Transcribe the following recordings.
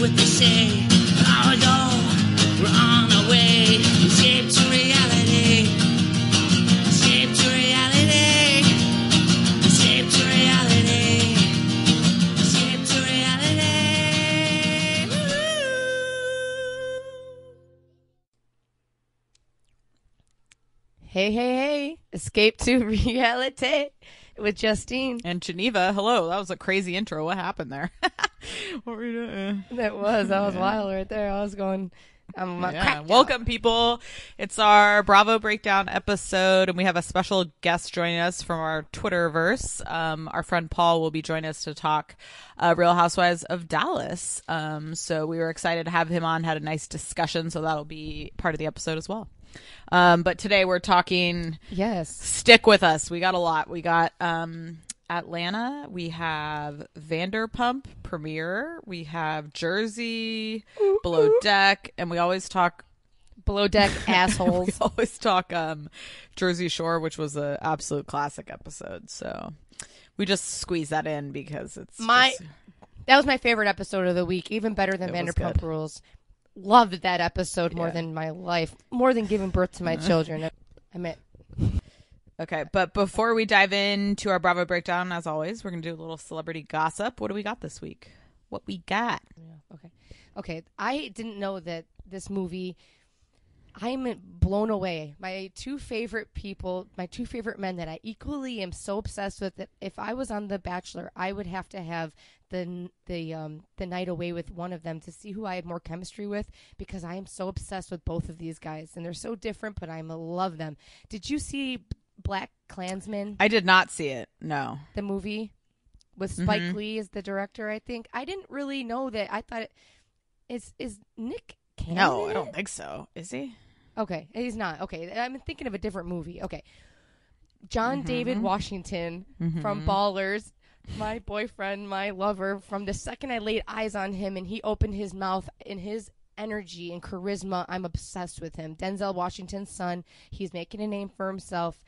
what they say. Oh no, we're on our way. Escape to reality. Escape to reality. Escape to reality. Escape to reality. Woo! Hey, hey, hey. Escape to reality with Justine. And Geneva, hello. That was a crazy intro. What happened there? What were you doing? That was wild right there. I was going, Welcome, people. It's our Bravo Breakdown episode, and we have a special guest joining us from our Twitterverse. Our friend Paul will be joining us to talk Real Housewives of Dallas. So we were excited to have him on, had a nice discussion, so that'll be part of the episode as well. But today we're talking. Yes. Stick with us. We got a lot. We got Atlanta. We have Vanderpump premiere. We have Jersey, Below Deck, and we always talk Below Deck assholes. we always talk Jersey Shore, which was an absolute classic episode. So we just squeeze that in because it's that was my favorite episode of the week, even better than Vanderpump Rules. Loved that episode more than my life, more than giving birth to my children. I meant. Okay, but before we dive into our Bravo Breakdown, as always, we're going to do a little celebrity gossip. What do we got this week? What we got? Yeah, okay. I didn't know that this movie. I'm blown away. My two favorite men that I equally am so obsessed with, that if I was on The Bachelor, I would have to have the night away with one of them to see who I have more chemistry with, because I am so obsessed with both of these guys, and they're so different, but I love them. Did you see Black Klansman? I did not see it. No. The movie with Spike Lee as the director, I think. I didn't really know that. I thought is Nick Cannon? No, I don't think so. Is he? Okay, he's not. Okay, I'm thinking of a different movie. Okay. John David Washington from Ballers, my boyfriend, my lover, from the second I laid eyes on him and he opened his mouth, and his energy and charisma, I'm obsessed with him. Denzel Washington's son, he's making a name for himself,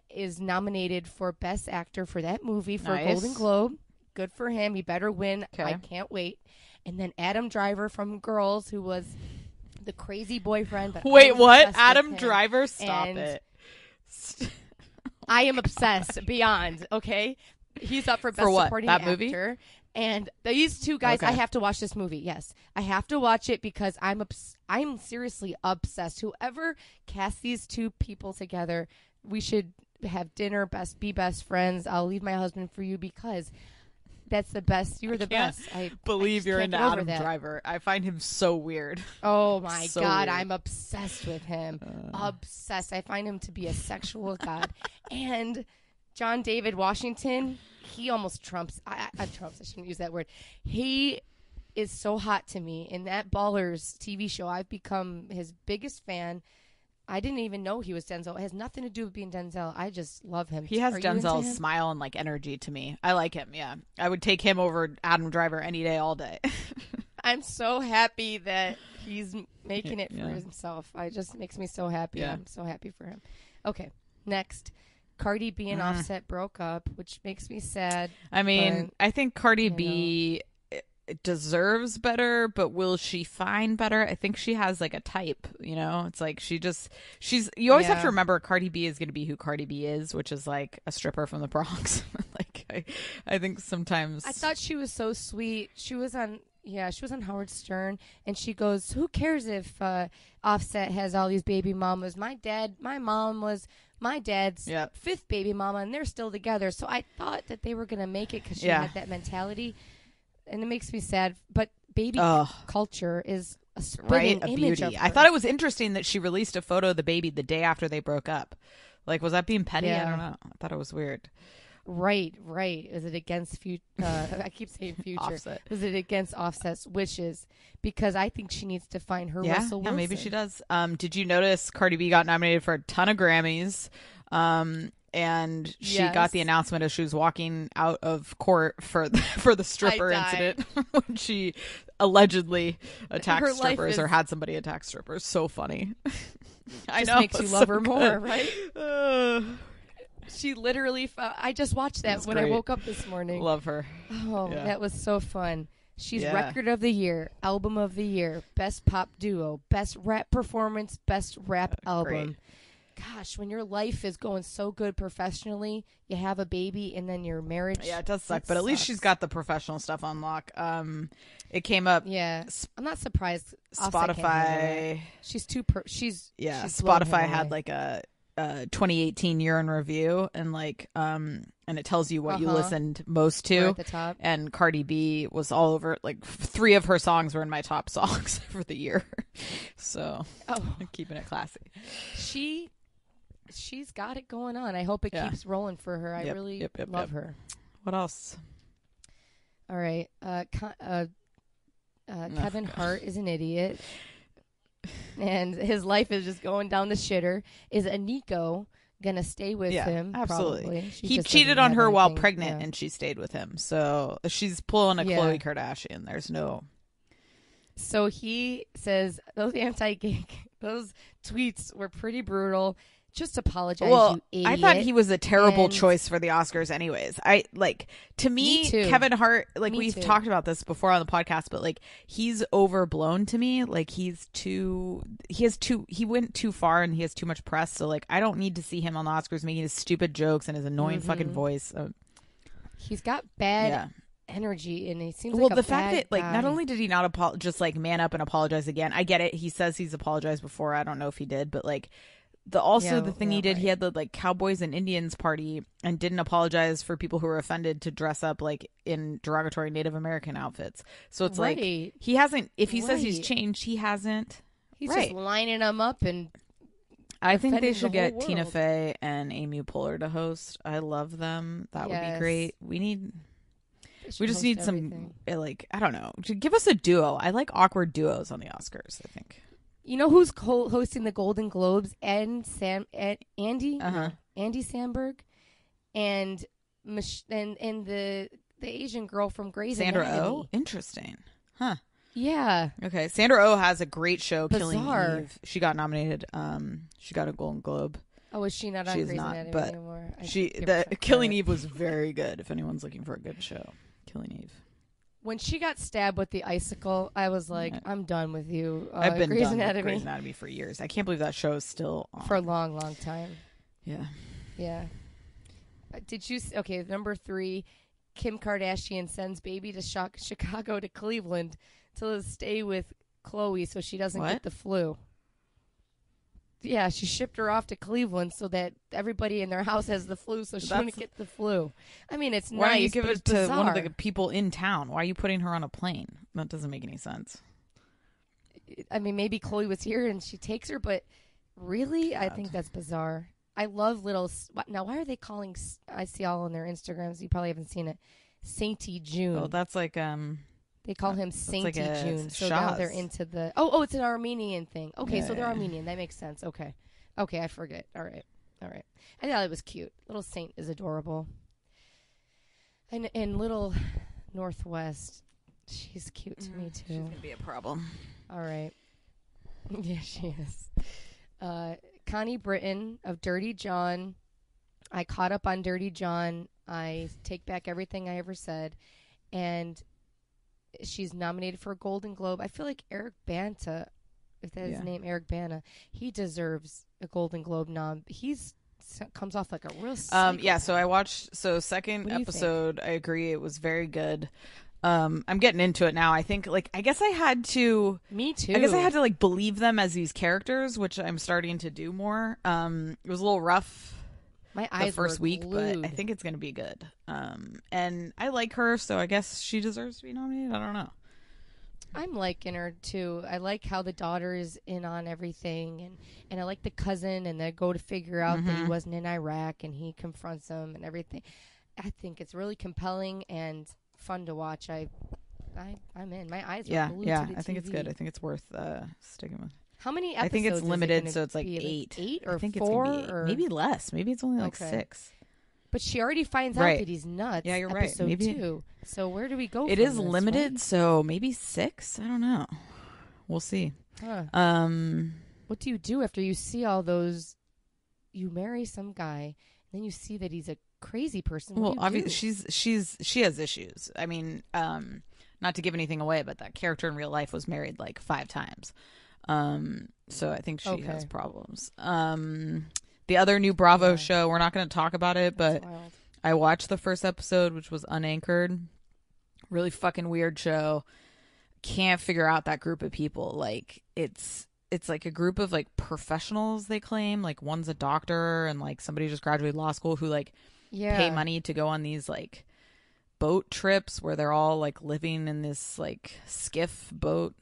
is nominated for Best Actor for that movie for a Golden Globe. Good for him. He better win. Okay. I can't wait. And then Adam Driver from Girls, who was the crazy boyfriend. But wait, what? Adam Driver? Stop it. I am obsessed beyond, okay? He's up for Best Supporting Actor. Movie? And these two guys, I have to watch this movie. Yes, I have to watch it because I'm seriously obsessed. Whoever casts these two people together, we should have dinner, be best friends. I'll leave my husband for you because that's the best. You're the best. I believe you're into Adam Driver. I find him so weird. Oh my God, weird. I'm obsessed with him. Obsessed. I find him to be a sexual god. And John David Washington, he almost trumps. I shouldn't use that word. He is so hot to me. In that Ballers TV show, I've become his biggest fan. I didn't even know he was Denzel. It has nothing to do with being Denzel. I just love him. He has Denzel's smile and energy to me. I like him. Yeah, I would take him over Adam Driver any day, all day. I'm so happy that he's making it for himself. It just makes me so happy. Yeah. I'm so happy for him. Okay, next. Cardi B and Offset broke up, which makes me sad. I mean, I think Cardi B deserves better, but will she find better? I think she has a type, it's like you always have to remember Cardi B is going to be who Cardi B is, which is a stripper from the Bronx. I think sometimes. I thought she was so sweet. She was on Howard Stern, and she goes, who cares if Offset has all these baby mamas? My mom was my dad's fifth baby mama, and they're still together. So I thought that they were going to make it because she had that mentality. And it makes me sad, but baby culture is a spitting image of her. I thought it was interesting that she released a photo of the baby the day after they broke up. Was that being petty? I don't know. I thought it was weird. Right. Is it against I keep saying future. Offset. Is it against Offset's wishes? Because I think she needs to find her Russell Wilson. Yeah, maybe she does. Did you notice Cardi B got nominated for a ton of Grammys? And she got the announcement as she was walking out of court for the stripper incident when she allegedly attacked strippers or had somebody attack strippers. So funny. I know. Makes you love her more, right? She literally. I just watched that when I woke up this morning. Love her. Oh, that was so fun. She's record of the year, album of the year, best pop duo, best rap performance, best rap album. Great. Gosh, when your life is going so good professionally, you have a baby and then your marriage. Yeah, it does suck, but at least she's got the professional stuff on lock. It came up. Yeah, I'm not surprised. Spotify. She's too. She's Spotify had like a 2018 year in review, and like and it tells you what you listened most to. Right at the top. And Cardi B was all over. Like 3 of her songs were in my top songs for the year. So keeping it classy. She's got it going on. I hope it keeps rolling for her. I really love her. What else? All right. Kevin Hart is an idiot. And his life is just going down the shitter. Is Aniko going to stay with him? Absolutely. Probably. He cheated on her while pregnant and she stayed with him. So she's pulling a Khloe Kardashian. There's no... So he says those those tweets were pretty brutal. Just apologize, you idiot. I thought he was a terrible choice for the Oscars anyways. To me Kevin Hart, we've talked about this before on the podcast, but he's overblown to me. He went too far and he has too much press. So I don't need to see him on the Oscars making his stupid jokes and his annoying fucking voice. He's got bad energy and he seems the fact that not only did he not just man up and apologize again. I get it. He says he's apologized before. I don't know if he did, but the thing he did, he had the Cowboys and Indians party and didn't apologize for people who were offended to dress up in derogatory Native American outfits. So it's he hasn't. If he says he's changed, he hasn't. He's just lining them up, and I think they should get Tina Fey and Amy Poehler to host. I love them. That would be great. We just need some I don't know. Give us a duo. I like awkward duos on the Oscars. I think. You know who's hosting the Golden Globes? Andy Samberg, and the Asian girl from Grey's Anatomy. Sandra Oh, interesting, huh? Yeah. Okay, Sandra Oh has a great show, Bizarre. Killing Eve. She got nominated. She got a Golden Globe. Oh, is she not on Grey's Anatomy anymore? Killing Eve was very good. If anyone's looking for a good show, Killing Eve. When she got stabbed with the icicle, I was like, I'm done with you. I've been done with Grey's Anatomy for years. I can't believe that show is still on. For a long, long time. Yeah. Yeah. Did you... Okay, number 3, Kim Kardashian sends baby to Chicago to Cleveland to stay with Khloe so she doesn't get the flu. Yeah, she shipped her off to Cleveland so that everybody in their house has the flu so she wouldn't get the flu. I mean, it's Why nice, don't you give it to bizarre. one of the people in town? Why are you putting her on a plane? That doesn't make any sense. I mean, maybe Khloe was here and she takes her, but really? God. I think that's bizarre. I love little... Now, why are they calling... I see all on their Instagrams. You probably haven't seen it. Sainty June. Oh, that's They call him Sainty June. So Shaz. now they're into the... Oh, it's an Armenian thing. Okay, so they're Armenian. That makes sense. Okay, I forget. All right. I thought it was cute. Little Saint is adorable. And little Northwest, she's cute to me, too. She's going to be a problem. All right. Yeah, she is. Connie Britton of Dirty John. I caught up on Dirty John. I take back everything I ever said. And... she's nominated for a Golden Globe. I feel like Eric Bana, if that's his name, Eric Bana, he deserves a Golden Globe nom. Comes off like a real psychopath. So I watched second episode. I agree, it was very good. I'm getting into it now. I think I guess I had to. Me too. I guess I had to believe them as these characters, which I'm starting to do more. It was a little rough. My eyes the first were week, glued. but I think it's going to be good. And I like her, so I guess she deserves to be nominated. I don't know. I'm liking her too. I like how the daughter is in on everything, and I like the cousin, and they go to figure out that he wasn't in Iraq, and he confronts them and everything. I think it's really compelling and fun to watch. I'm in. My eyes were glued to the TV. I think it's good. I think it's worth sticking with. How many episodes? I think it's limited, so it's 8. 8 or I think 4? It's or maybe less. Maybe it's only 6. But she already finds out that he's nuts. Yeah, you're episode right. Maybe 2. So where do we go? It is limited, so maybe 6. I don't know. We'll see. Huh. What do you do after you see all those? You marry some guy, and then you see that he's a crazy person. Well, obviously she has issues. I mean, not to give anything away, but that character in real life was married like 5 times. So I think she has problems. The other new Bravo show, we're not going to talk about it, but I watched the first episode, which was Unanchored. Really fucking weird show. Can't figure out that group of people. Like it's like a group of like professionals, they claim. Like one's a doctor and like somebody just graduated law school who like pay money to go on these like boat trips where they're all like living in this like skiff boat.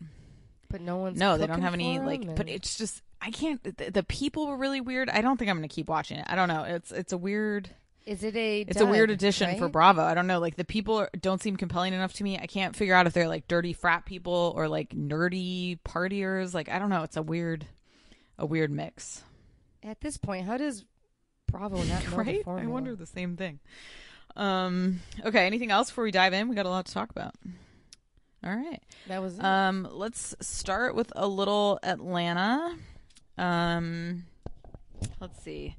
But no one's they don't have any like. But it's just I can't. The people were really weird. I don't think I'm gonna keep watching it. I don't know. It's a weird. Is it a? It's a weird addition for Bravo. I don't know. Like the people don't seem compelling enough to me. I can't figure out if they're like dirty frat people or like nerdy partiers. Like I don't know. It's a weird mix. At this point, how does Bravo not know the formula? I wonder the same thing. Okay. Anything else before we dive in? We got a lot to talk about. All right. That was it. Let's start with a little Atlanta. Let's see.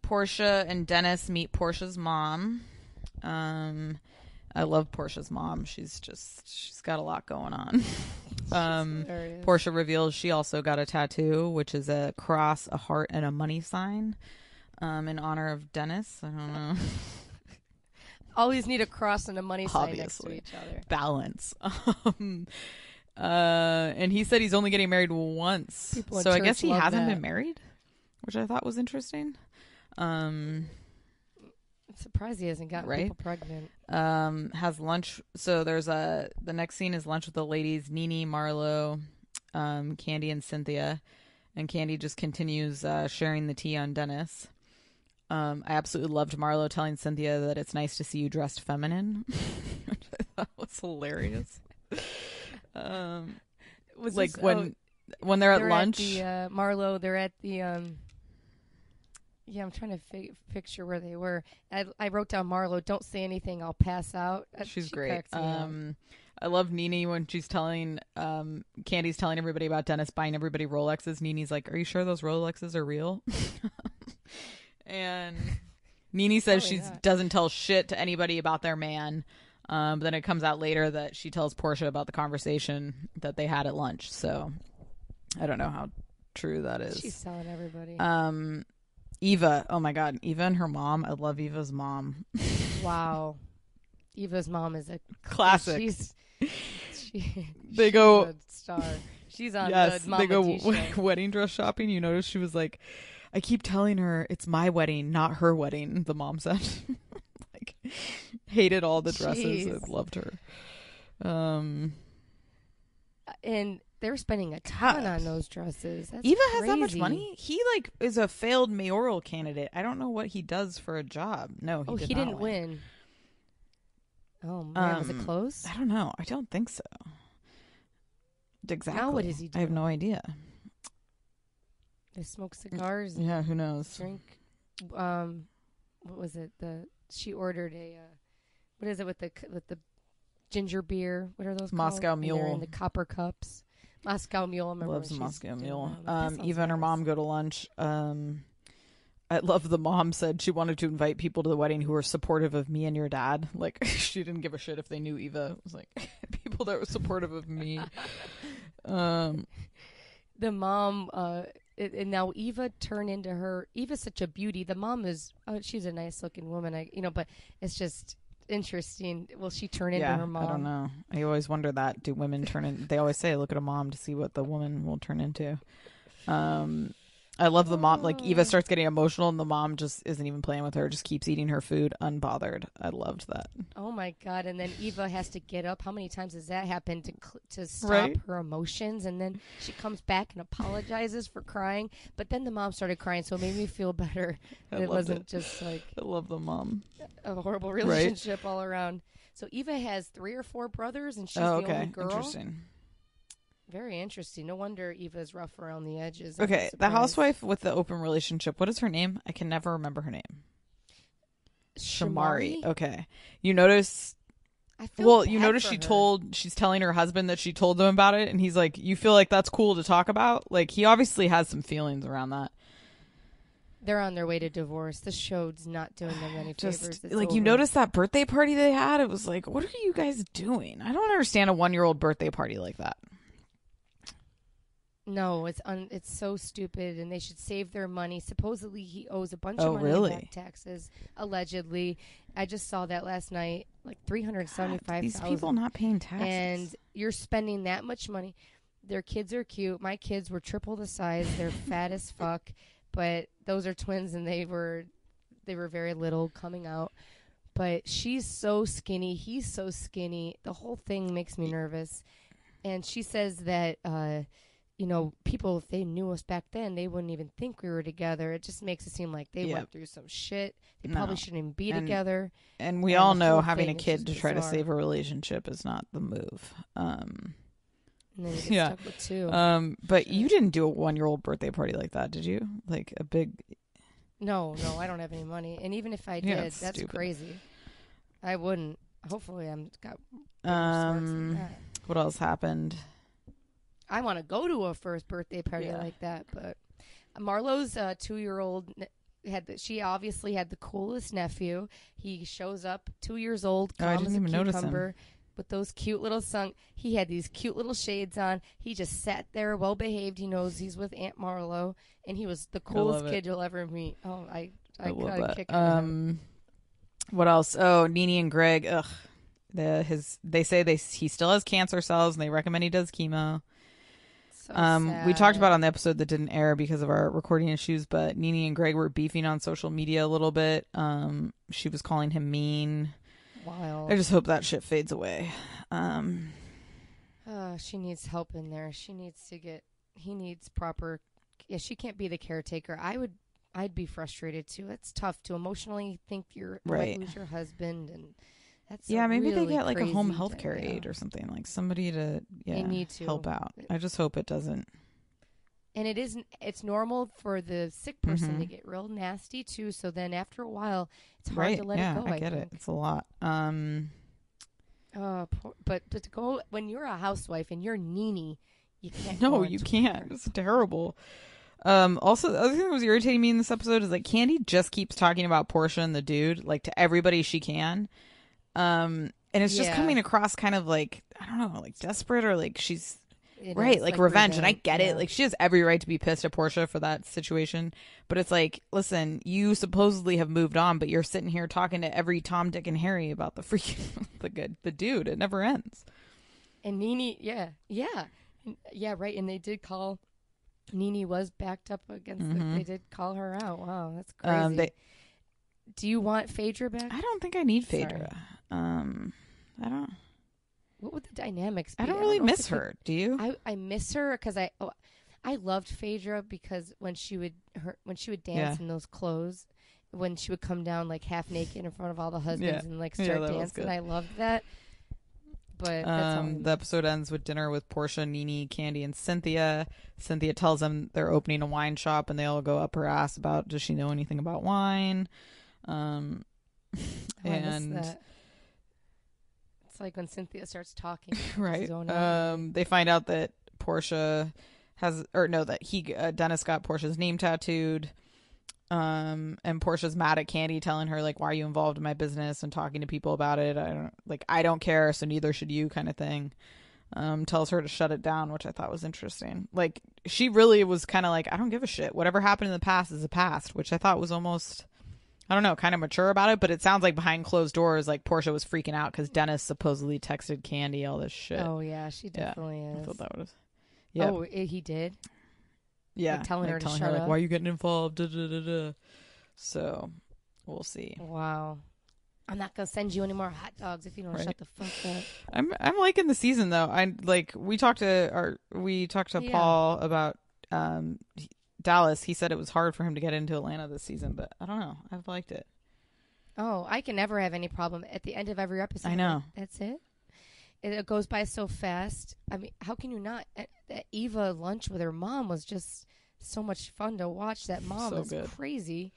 Portia and Dennis meet Portia's mom. I love Portia's mom. She's got a lot going on. Portia reveals she also got a tattoo, which is a cross, a heart, and a money sign, in honor of Dennis. I don't know. Always need a cross and a money sign next to each other. Balance. And he said he's only getting married once. So I guess he hasn't been married, which I thought was interesting. I'm surprised he hasn't gotten people pregnant. Has lunch. So there's the next scene is lunch with the ladies, Nene, Marlo, Candy, and Cynthia. And Candy just continues sharing the tea on Dennis. I absolutely loved Marlo telling Cynthia that it's nice to see you dressed feminine, which I thought was hilarious. Was like when they're at lunch, Marlo, they're at the I'm trying to picture where they were. I wrote down Marlo, don't say anything, I'll pass out. She's great. I love Nene when she's telling Candy's telling everybody about Dennis buying everybody Rolexes. Nene's like, are you sure those Rolexes are real? And Nene says she doesn't tell shit to anybody about their man. But then it comes out later that she tells Portia about the conversation that they had at lunch. So I don't know how true that is. She's telling everybody. Eva. Oh my God. Eva and her mom. I love Eva's mom. Wow. Eva's mom is a classic. They go a star. She's on the Mama they go D show. Wedding dress shopping. You notice she was like, I keep telling her it's my wedding, not her wedding. The mom said, like, hated all the dresses. I loved her. And they're spending a ton on those dresses. That's Eva crazy. has that much money. He like is a failed mayoral candidate. I don't know what he does for a job. No, he didn't win. Oh man, was it close? I don't know. I don't think so. Exactly. Now what is he doing? I have no idea. They smoke cigars. Yeah, who knows? Drink. What was it? She ordered a. What is it with the ginger beer? What are those? Moscow called? Mule. And they're in the copper cups. Moscow Mule. I remember Loves Moscow Mule. Eva and her mom go to lunch. I love the mom said she wanted to invite people to the wedding who were supportive of me and your dad. Like she didn't give a shit if they knew Eva. It was like people that were supportive of me. The mom. And now Eva turned into her. Eva's such a beauty. The mom is. She's a nice looking woman. But it's just interesting. Will she turn into her mom? I don't know. I always wonder that. Do women turn in? They always say, look at a mom to see what the woman will turn into. I love the mom. Like Eva starts getting emotional, and the mom just isn't even playing with her. Just keeps eating her food unbothered. I loved that. Oh my God! And then Eva has to get up. How many times has that happened to stop her emotions? And then she comes back and apologizes for crying. But then the mom started crying, so it made me feel better. It wasn't just like I love the mom. A horrible relationship all around. So Eva has 3 or 4 brothers, and she's the only girl. Interesting. Very interesting. No wonder Eva's rough around the edges. Okay, the housewife with the open relationship. What is her name? I can never remember her name. Shamari. Okay. You notice... you notice she's telling her husband that she told them about it, and he's like, you feel like that's cool to talk about? Like, he obviously has some feelings around that. They're on their way to divorce. The show's not doing them any favors. It's like, you over. noticed that birthday party they had? It was like, what are you guys doing? I don't understand a 1-year-old birthday party like that. No, it's so stupid, and they should save their money. Supposedly, he owes a bunch Oh, of money really? in back taxes. Allegedly, I just saw that last night, like $375,000. These people not paying taxes. And you're spending that much money. Their kids are cute. My kids were triple the size. They're fat as fuck, but those are twins, and they were very little coming out. But she's so skinny. He's so skinny. The whole thing makes me nervous. And she says that. You know, people, if they knew us back then, they wouldn't even think we were together. It just makes it seem like they went through some shit. They probably shouldn't even be together. And we all know having a kid to try to save a relationship is not the move. And then you get stuck with two. But you didn't do a 1-year-old birthday party like that, did you? Like a big... No, I don't have any money. And even if I did, that's stupid. Crazy. I wouldn't. Hopefully I'm got smarts than that. What else happened? I want to go to a first birthday party like that, but Marlo's 2-year-old she obviously had the coolest nephew. He shows up 2 years old, calm I didn't as a even notice cucumber, him. with those cute little he had these cute little shades on. He just sat there, well behaved. He knows he's with Aunt Marlo, and he was the coolest kid you'll ever meet. Oh, I love got a that. kick out of him. What else? Oh, Nene and Greg. Ugh, they say he still has cancer cells, and they recommend he does chemo. We talked about on the episode that didn't air because of our recording issues, but Nene and Greg were beefing on social media a little bit. She was calling him mean. Wild. I just hope that shit fades away. She needs help in there. He needs proper. Yeah, she can't be the caretaker. I'd be frustrated too. It's tough to emotionally think you might lose your husband, and that's maybe really they get like a home health crazy care aide or something, like somebody to They need to help out. I just hope it doesn't. And it's normal for the sick person to get real nasty too. So then after a while, it's hard to let it go. I get it. It's a lot. But to go when you're a housewife and you're Nene, you can't. No, you can't. It's terrible. Also, the other thing that was irritating me in this episode is like Candy just keeps talking about Portia and the dude, like to everybody she can. And it's just coming across kind of like, I don't know, like desperate or like she's like revenge. And I get it. Like she has every right to be pissed at Portia for that situation. But it's like, listen, you supposedly have moved on, but you're sitting here talking to every Tom, Dick, and Harry about the freaking, the dude. It never ends. And Nene, right. And they did call, Nene was backed up against they did call her out. Wow, that's crazy. Do you want Phaedra back? I don't think I need Phaedra. I don't. What would the dynamics be? I don't really miss her. Do you? I miss her because I loved Phaedra because when she would dance in those clothes, when she would come down like half naked in front of all the husbands and like start dancing, I loved that. But that's the episode ends with dinner with Portia, Nene, Candy, and Cynthia. Cynthia tells them they're opening a wine shop, and they all go up her ass about, does she know anything about wine? And it's like when Cynthia starts talking, right? They find out that Portia Dennis got Portia's name tattooed. And Portia's mad at Candy, telling her like, why are you involved in my business and talking to people about it? I don't care, so neither should you, kind of thing. Tells her to shut it down, which I thought was interesting. Like, she really was kind of like, I don't give a shit. Whatever happened in the past is the past, which I thought was almost, I don't know, kind of mature about it. But it sounds like behind closed doors, like Portia was freaking out because Dennis supposedly texted Candy all this shit. Oh yeah, she definitely is. I thought that was. Yeah. Oh, he did. Yeah, like telling her to shut up. Why are you getting involved? Da, da, da, da. So, we'll see. Wow, I'm not gonna send you any more hot dogs if you don't shut the fuck up. I'm liking the season though. We talked to Paul about Dallas. He said it was hard for him to get into Atlanta this season, but I don't know. I've liked it. Oh, I can never have any problem at the end of every episode. I know. That's it. It goes by so fast. I mean, how can you not? That Eva lunch with her mom was just so much fun to watch. That mom is crazy.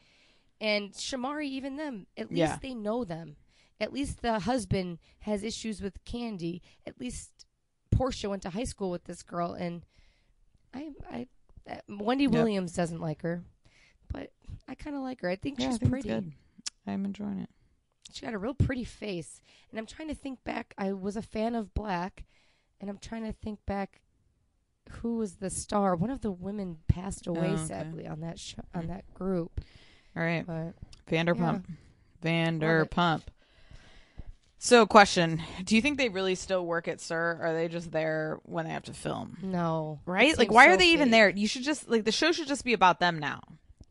And Shamari, even them, at least they know them. At least the husband has issues with Candy. At least Portia went to high school with this girl. And Wendy Williams doesn't like her. but I kind of like her. I think Yeah, she's I think pretty. it's good. I'm enjoying it. She got a real pretty face. And I'm trying to think back. I was a fan of Black, and I'm trying to think back who was the star. One of the women passed away, sadly, on that on that group. All right. But, Vanderpump. yeah. Vanderpump. So, question. Do you think they really still work at SUR? Or are they just there when they have to film? No. Right? Like, why are they even there? You should just, like, the show should just be about them now.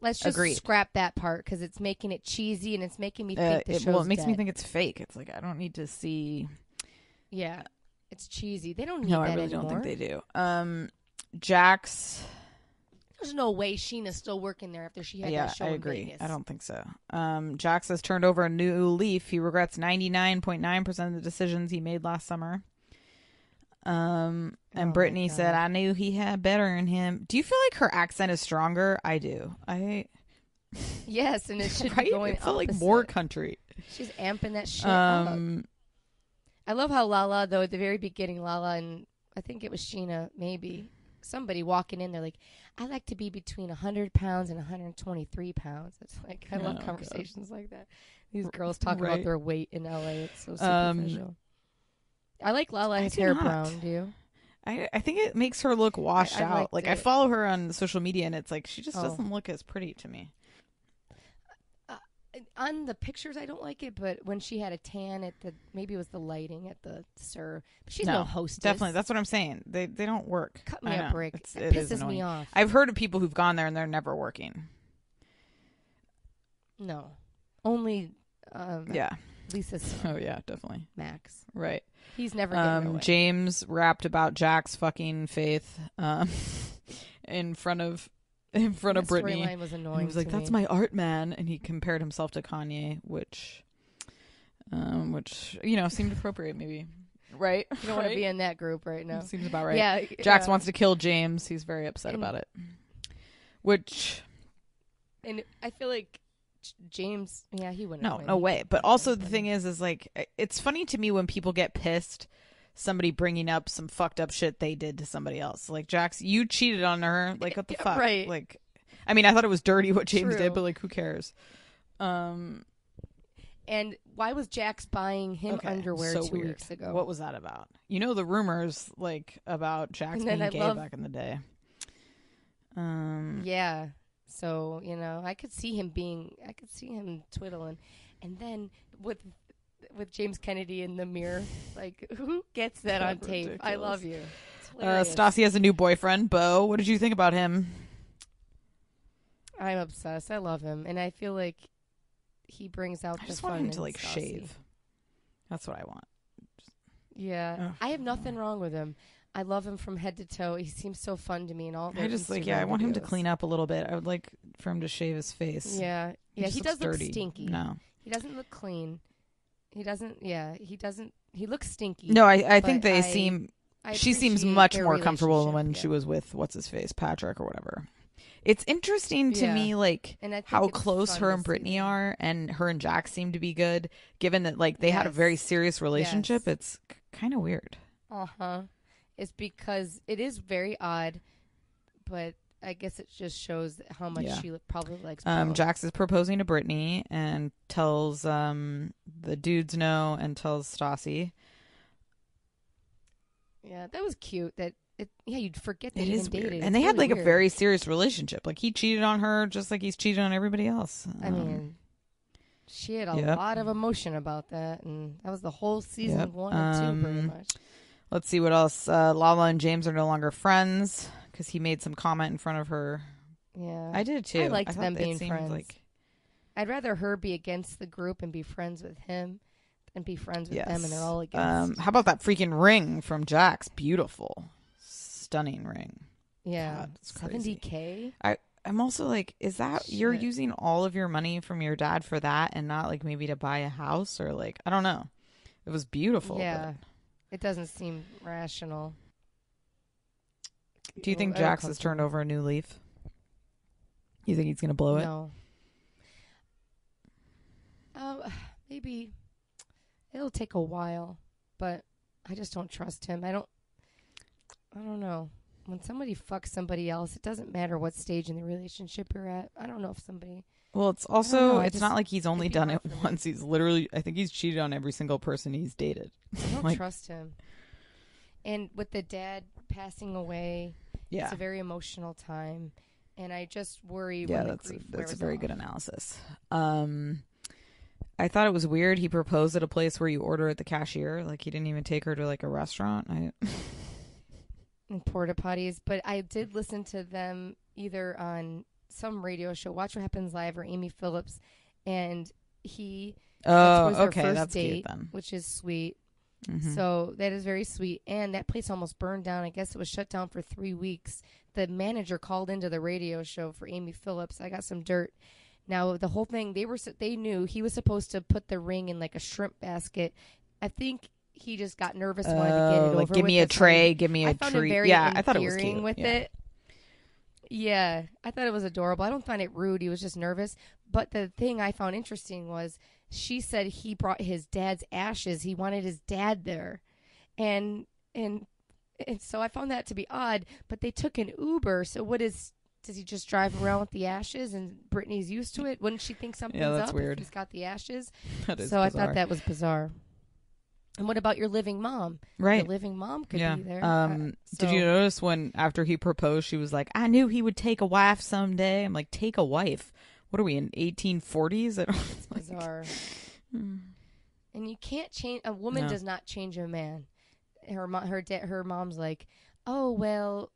Let's just scrap that part because it's making it cheesy and it's making me think the show's Well, it makes me dead. think it's fake. It's like, I don't need to see. Yeah. It's cheesy. They don't need No, that I really anymore. don't think they do. Jax. There's no way Sheena's still working there after she had that show I in agree. Vegas. I don't think so. Jax has turned over a new leaf. He regrets 99.9% of the decisions he made last summer. And Brittany said, I knew he had better in him. Do you feel like her accent is stronger? I do. Yes, and it should right? be going It felt like opposite. more country. She's amping that shit up. I love how Lala, though, at the very beginning, Lala and I think it was Sheena, maybe, somebody walking in there like, I like to be between 100 pounds and 123 pounds. It's like, I love conversations like that. These girls talking about their weight in LA. It's so superficial. I like Lala's hair brown, do you? I think it makes her look washed out. Like, I follow her on social media, and it's like, she just doesn't look as pretty to me. On the pictures, I don't like it, but when she had a tan at maybe it was the lighting at the SUR. But she's no hostess. Definitely, that's what I'm saying. They don't work. Cut me a break. It pisses me off. I've heard of people who've gone there and they're never working. No, only Lisa's son. Oh yeah, definitely Max. Right. He's never getting away. James rapped about Jack's fucking faith in front of Brittany. Storyline was annoying. He was like, "That's my art, man," and he compared himself to Kanye, which seemed appropriate, maybe. Right? You don't want to be in that group right now. Seems about right. Yeah. Jax wants to kill James. He's very upset about it. And I feel like James, he wouldn't. No way. But also the thing is like, it's funny to me when people get pissed, somebody bringing up some fucked up shit they did to somebody else. Like, Jax, you cheated on her. Like, what the fuck? Right. Like, I mean, I thought it was dirty what James did, but like, who cares? And why was Jax buying him underwear 2 weeks ago? What was that about? You know, the rumors like about Jax being gay back in the day. Yeah. So, I could see him twiddling. And then with James Kennedy in the mirror, like, who gets that on tape? Ridiculous. I love you. Stassi has a new boyfriend, Bo. What did you think about him? I'm obsessed. I love him. And I feel like he brings out the fun. I just want him to, like, Stassi. shave. That's what I want. Yeah. Ugh. I have nothing wrong with him. I love him from head to toe. He seems so fun to me and all that. I just I want him to clean up a little bit. I would like for him to shave his face. Yeah. Yeah, he does look stinky. No. He doesn't look clean. He doesn't, he looks stinky. No, I think they she seems much more comfortable than when she was with, what's-his-face, Patrick or whatever. It's interesting to me, like, how close her and Brittany are, and her and Jax seem to be good, given that, like, they had a very serious relationship. Yes. It's kind of weird. Uh-huh. It's because it is very odd, but I guess it just shows how much she probably likes Bo. Jax is proposing to Brittany and tells the dudes no and tells Stassi. Yeah, that was cute. You'd forget that it he is dated. Weird. And they had like a very serious relationship. Like, he cheated on her just like he's cheated on everybody else. I mean, she had a lot of emotion about that, and that was the whole season 1 and 2 pretty much. Let's see what else. Lala and James are no longer friends because he made some comment in front of her. Yeah. I did too. I liked them being friends. Like... I'd rather her be against the group and be friends with him than be friends with them and they're all against. How about that freaking ring from Jax? Beautiful. Stunning ring. Yeah. God, it's crazy. $70K? I'm also like, is that you're using all of your money from your dad for that and not like maybe to buy a house or like, I don't know. It was beautiful. Yeah. It doesn't seem rational. Do you think Jax has turned over a new leaf? You think he's going to blow it? No. Maybe it'll take a while, but I just don't trust him. I don't know. when somebody fucks somebody else, it doesn't matter what stage in the relationship you're at. I don't know if somebody. Well, it's also, it's just, not like he's only done it once. He's literally, I think he's cheated on every single person he's dated. I don't trust him. And with the dad passing away, it's a very emotional time. And I just worry. Yeah, that's a very good analysis. I thought it was weird. He proposed at a place where you order at the cashier. Like, he didn't even take her to, like, a restaurant. And porta potties. But I did listen to them either on some radio show, Watch What Happens Live, or Amy Phillips, and that was their first that's date, cute then. Which is sweet. Mm-hmm. So that is very sweet. And that place almost burned down. I guess it was shut down for 3 weeks. The manager called into the radio show for Amy Phillips. I got some dirt. Now, the whole thing, they knew he was supposed to put the ring in like a shrimp basket. I think he just got nervous and wanted to get it over with. Give me a tray, give me a treat. I found it very I thought it was cute. With it. Yeah, I thought it was adorable. I don't find it rude. He was just nervous. But the thing I found interesting was she said he brought his dad's ashes. He wanted his dad there. And so I found that to be odd. But they took an Uber. So does he just drive around with the ashes? And Brittany's used to it. Wouldn't she think something's up weird. if he's got the ashes? That is so bizarre. I thought that was bizarre. And what about your living mom? Right. Your living mom could be there. Did you notice when after he proposed, she was like, I knew he would take a wife someday. I'm like, take a wife? What are we in 1840s? It's bizarre. And you can't change. A woman does not change a man. Her mom's like, oh, well,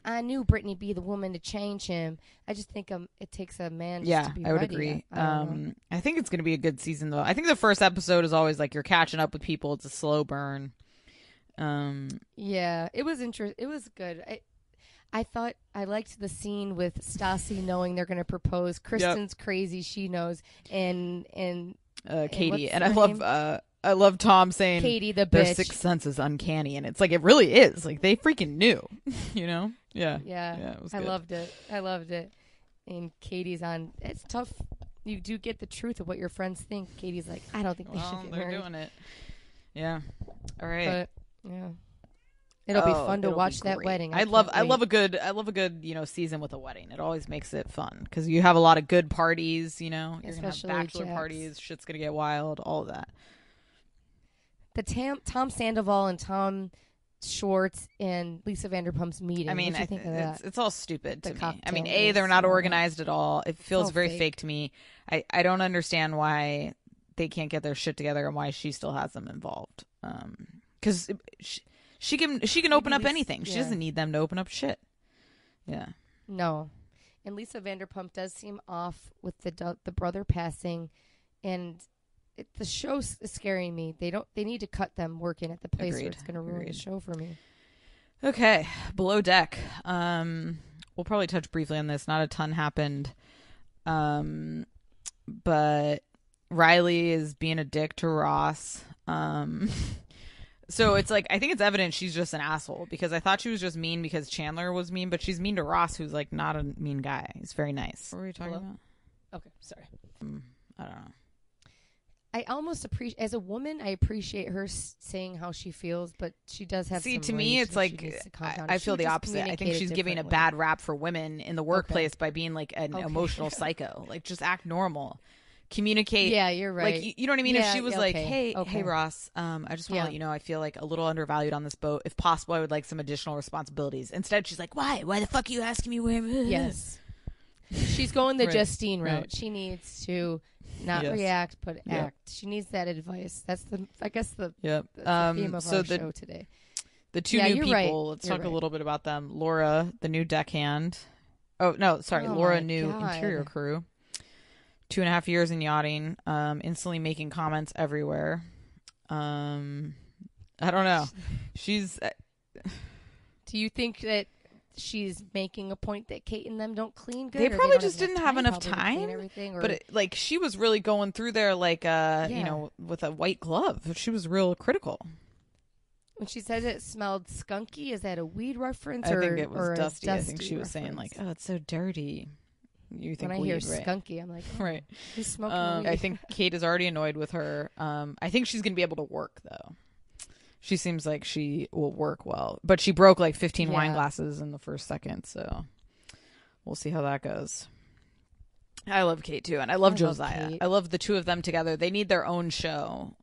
I knew Brittany be the woman to change him. I just think it takes a man just to be I would ready. agree. I think it's going to be a good season, though. I think the first episode is always like you're catching up with people. It's a slow burn. Yeah, it was interesting. It was good. I thought I liked the scene with Stassi knowing they're going to propose. Kristen's crazy. She knows. And Katie. And I love Tom saying Katie, the bitch. Their sixth sense is uncanny. And it's like, it really is. Like, they freaking knew, you know? Yeah. It was good. I loved it. And Katie's on. It's tough. You do get the truth of what your friends think. Katie's like, I don't think they should get married. They're doing it. Yeah. All right. But, yeah. It'll be fun to watch that wedding. I love a good season with a wedding. It always makes it fun because you have a lot of good parties. You're gonna have bachelor parties. Shit's gonna get wild. All of that. The Tom Sandoval and Tom Schwartz and Lisa Vanderpump's meeting. I mean, what do you think of that? It's all stupid to me. I mean, A, they're not organized at all. It feels very fake to me. I don't understand why they can't get their shit together and why she still has them involved. Because she can open up anything. She doesn't need them to open up shit. Yeah. No. And Lisa Vanderpump does seem off with the brother passing, and the show's scaring me. They need to cut them working at the place where it's going to ruin the show for me. Okay, Below Deck. We'll probably touch briefly on this. Not a ton happened, but Riley is being a dick to Ross. So it's like, I think it's evident she's just an asshole, because I thought she was just mean because Chandler was mean, but she's mean to Ross, who's like not a mean guy. He's very nice. What were we talking about? Okay, sorry. I don't know. I almost appreciate, as a woman, I appreciate her saying how she feels, but she does have some to me, it's like, I feel the opposite. I think she's giving a bad rap for women in the workplace by being like an emotional psycho. Like, just act normal. Communicate. Yeah, you're right. Like, you know what I mean? If she was like, hey, Ross, I just want to let you know I feel like a little undervalued on this boat. If possible, I would like some additional responsibilities. Instead, she's like, why? Why the fuck are you asking me where? Yes. She's going the Justine route. Right. She needs to not react, but act. She needs that advice. That's the theme of our show today. The two new people. Let's talk a little bit about them. Laura, the new deckhand. Oh, no, sorry. Laura, new interior crew. 2.5 years in yachting, instantly making comments everywhere. I don't know. She's. Do you think that she's making a point that Kate and them don't clean good? They probably just didn't have enough time. But she was really going through there like with a white glove. She was real critical. When she said it smelled skunky, is that a weed reference? I think it was dusty. I think she was saying like, "Oh, it's so dirty." You think when I hear skunky, I'm like, right. Who's smoking weed? I think Kate is already annoyed with her. I think she's going to be able to work, though. She seems like she will work well, but she broke like 15 Yeah. wine glasses in the first second, so we'll see how that goes. I love Kate too, and I love Josiah. Kate. I love the two of them together. They need their own show.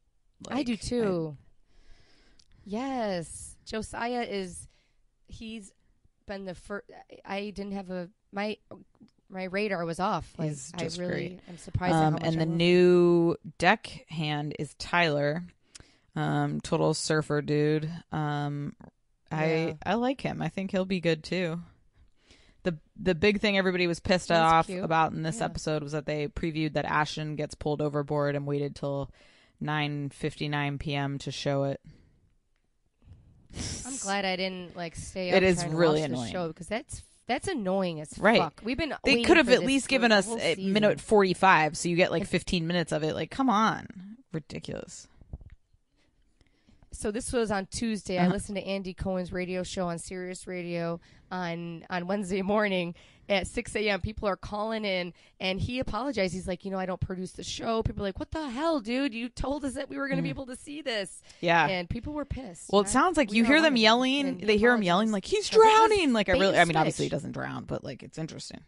I do too. Yes, Josiah he's been the first. I didn't have my radar was off. Like, He's just I really great. am surprised at how much And I the love him. new deckhand is Tyler, total surfer dude. I like him. I think he'll be good too. The big thing everybody was pissed off cute. about in this episode was that they previewed that Ashton gets pulled overboard and waited till 9:59 p.m. to show it. I'm glad I didn't stay up. It is trying to really watch the annoying. show because that's annoying as Right. fuck. We've been They waiting could have for at this least for given the us whole a season. minute 45, so you get like 15 minutes of it. Like, come on, ridiculous. So this was on Tuesday. I listened to Andy Cohen's radio show on Sirius Radio on Wednesday morning at 6 a.m. People are calling in, and he apologized. He's like, I don't produce the show. People are like, what the hell, dude? You told us that we were going to be able to see this. Yeah. And people were pissed. Well, it sounds like you hear them yelling. They hear him yelling like, he's drowning. Like, I mean, obviously he doesn't drown, but like, it's interesting.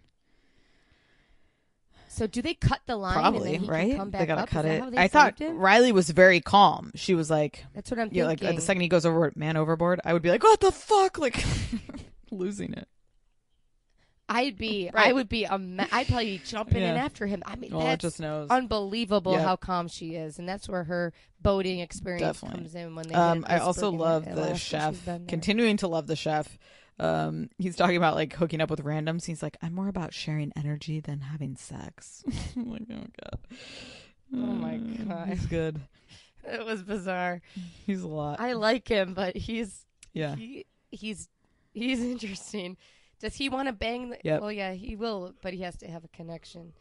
So do they cut the line? Probably, and then he right? Can come back They gotta up? cut Is that it. how they I thought saved him? Riley was very calm. She was like, That's what I'm yeah, thinking. like the second he goes over, man overboard, I would be like, what the fuck? Like, losing it. I would be I'd probably be jumping in after him. I mean, Well, it that's just knows. unbelievable Yep. how calm she is, and that's where her boating experience Definitely. comes in. When they I also love the chef. Continuing to love the chef. He's talking about like hooking up with randoms. He's like, I'm more about sharing energy than having sex. I'm like, oh god. Oh my god, He's good. it was bizarre. He's a lot. I like him, but he's he's interesting. Does he want to bang? Yep. Well, yeah, he will, but he has to have a connection.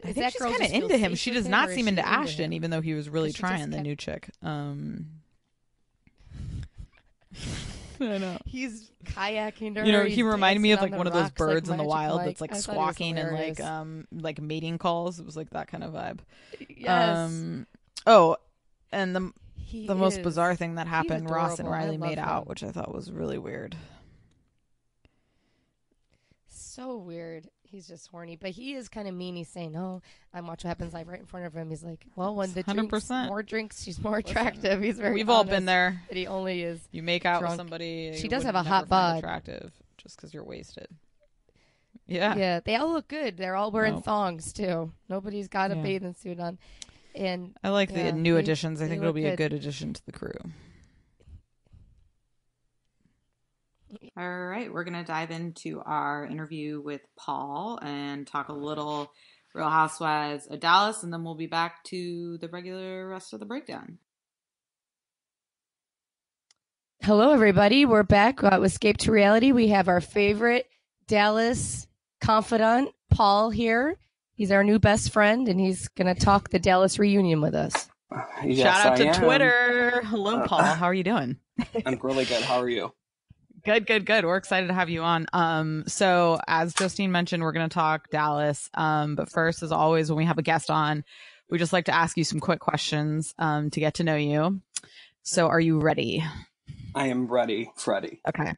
I think she's kind of into him. She does not seem into Ashton, even though he was really trying, the new chick. I know. He's kayaking her. You know, he's he reminded me of dancing like on one the of those rocks, like birds in the Magic wild Mike. that's like I thought he was squawking and hilarious. like mating calls. It was like that kind of vibe. Yes. Oh, and the He most is. bizarre thing that happened, Ross and adorable. I Riley love made him. out, which I thought was really weird. So weird. He's just horny, but he is kind of mean. He's saying, "No, I'm watching what happens live right in front of him." He's like, "Well, when the 100%. more drinks, she's more attractive." He's very. We've all honest been there. That he only is. You make out with drunk. somebody. She you does would have a never hot find bod. attractive just because you're wasted. Yeah. Yeah, they all look good. They're all wearing Nope. thongs too. Nobody's got a Yeah. bathing suit on. And I like the new additions. I they think it'll look be a good addition to the crew. All right, we're going to dive into our interview with Paul and talk a little Real Housewives of Dallas, and then we'll be back to the regular rest of the breakdown. Hello, everybody. We're back with Escape to Reality. We have our favorite Dallas confidant, Paul, here. He's our new best friend, and he's going to talk the Dallas reunion with us. Yes, Shout out I to am. Twitter. Hello, Paul. How are you doing? I'm really good. How are you? Good. We're excited to have you on. So as Justine mentioned, we're going to talk Dallas. But first, as always, when we have a guest on, we just like to ask you some quick questions to get to know you. So are you ready? I am ready, Freddie. Okay.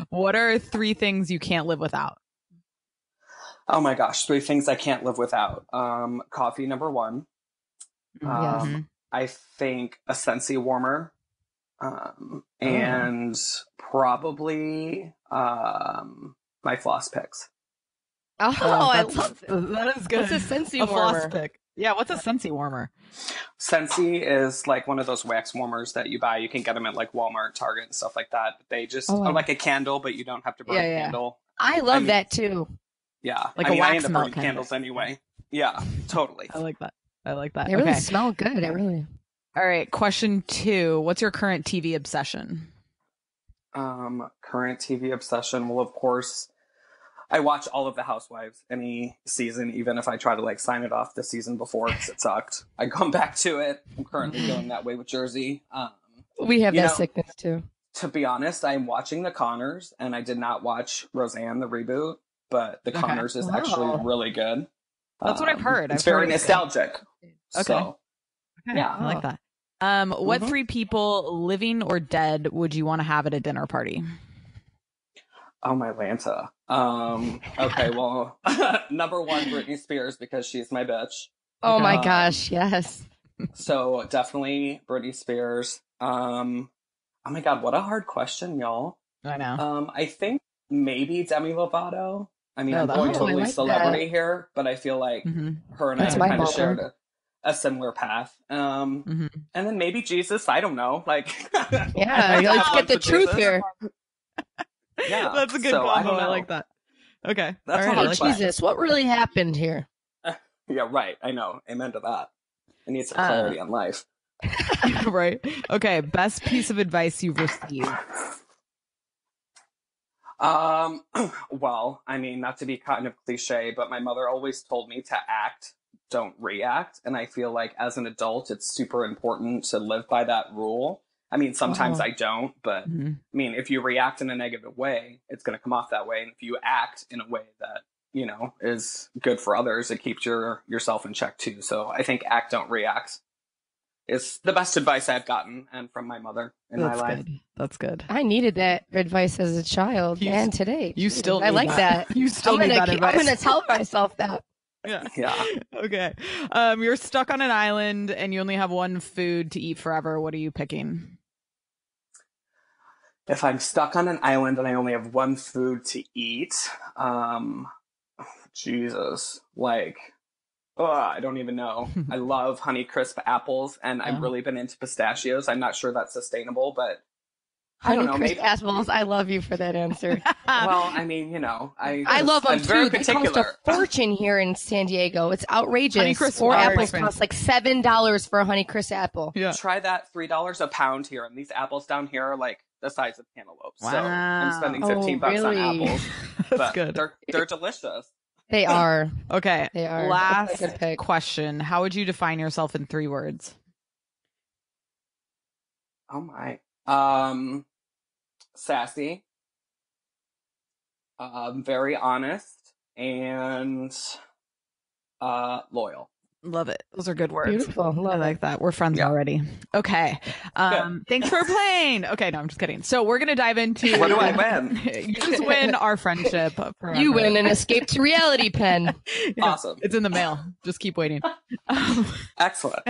What are 3 things you can't live without? Oh my gosh, 3 things I can't live without. Coffee, number 1. Mhm. I think a Scentsy warmer. And probably my floss picks. Oh, I That's- love it. that is good. What's a Scentsy A floss warmer? pick. Yeah, what's a Scentsy warmer? Scentsy is like one of those wax warmers that you buy. You can get them at like Walmart, Target, and stuff like that. They just are like a candle, but you don't have to burn a candle. I love that too. Yeah. Like I a mean, I wax end up melt burning kind of candles anyway. Yeah, totally. I like that. They really smell good. I really. All right. Question 2. What's your current TV obsession? Current TV obsession. Well, of course, I watch all of the Housewives any season, even if I try to like sign it off the season before because it sucked. I come back to it. I'm currently going that way with Jersey. We have that sickness too. To be honest, I'm watching the Connors, and I did not watch Roseanne, the reboot, but the Connors is actually really good. That's what I've heard. It's very nostalgic. Okay. So, Okay. yeah. I like that. What three people, living or dead, would you want to have at a dinner party? Oh, my Lanta. Okay, well, number one, Britney Spears, because she's my bitch. Oh my gosh, yes. So definitely Britney Spears. Oh my God, what a hard question, y'all. I know. I think maybe Demi Lovato. I mean, I'm Oh, going I totally like celebrity here, but I feel like her and That's I my kind of ballpark. shared a similar path. And then maybe Jesus. I don't know. Like, Yeah, let's get the truth here. Yeah, That's a good so combo. I I like that. Okay. That's All a right, I hard like question. Jesus, what really happened here? Yeah, right. I know. Amen to that. I need some clarity on life. that. Right. Okay. Best piece of advice you've received. Well, I mean, not to be kind of cliche, but my mother always told me to act, don't react. And I feel like as an adult, it's super important to live by that rule. I mean, sometimes I don't, but I mean, if you react in a negative way, it's going to come off that way. And if you act in a way that, you know, is good for others, it keeps yourself in check too. So I think act, don't react is the best advice I've gotten and from my mother in my life. Good. That's good. I needed that advice as a child and today. You still I need like that. You still need that advice. I'm going to tell myself that. Yeah. Yeah. Okay. You're stuck on an island and you only have one food to eat forever. What are you picking? If I'm stuck on an island and I only have one food to eat, Jesus, like, I don't even know. I love Honeycrisp apples, and I've really been into pistachios. I'm not sure that's sustainable, but I don't know. Honeycrisp Maybe. apples. I love you for that answer. Well, I mean, you know, I love them I'm very too. They cost a particular. fortune here in San Diego. It's outrageous. Honeycrisp Four are apples expensive. cost like $7 for a Honeycrisp apple. Yeah. Try that, $3 a pound here, and these apples down here are like the size of cantaloupes. So Wow. I'm spending Oh, $15 on really? apples, That's but good. they're delicious. They are. Okay. They are. Last That's a good pick. question. How would you define yourself in 3 words? Oh my. Sassy. Very honest and loyal. Love it. Those are good words. Beautiful. I Love like it. that. We're friends Yeah. already. Okay. Good. Thanks for playing. Okay, no, I'm just kidding. So we're gonna dive into What do I win? You just win our friendship. Forever. You win an escape to reality pen. Yeah, Awesome. It's in the mail. Just keep waiting. Excellent.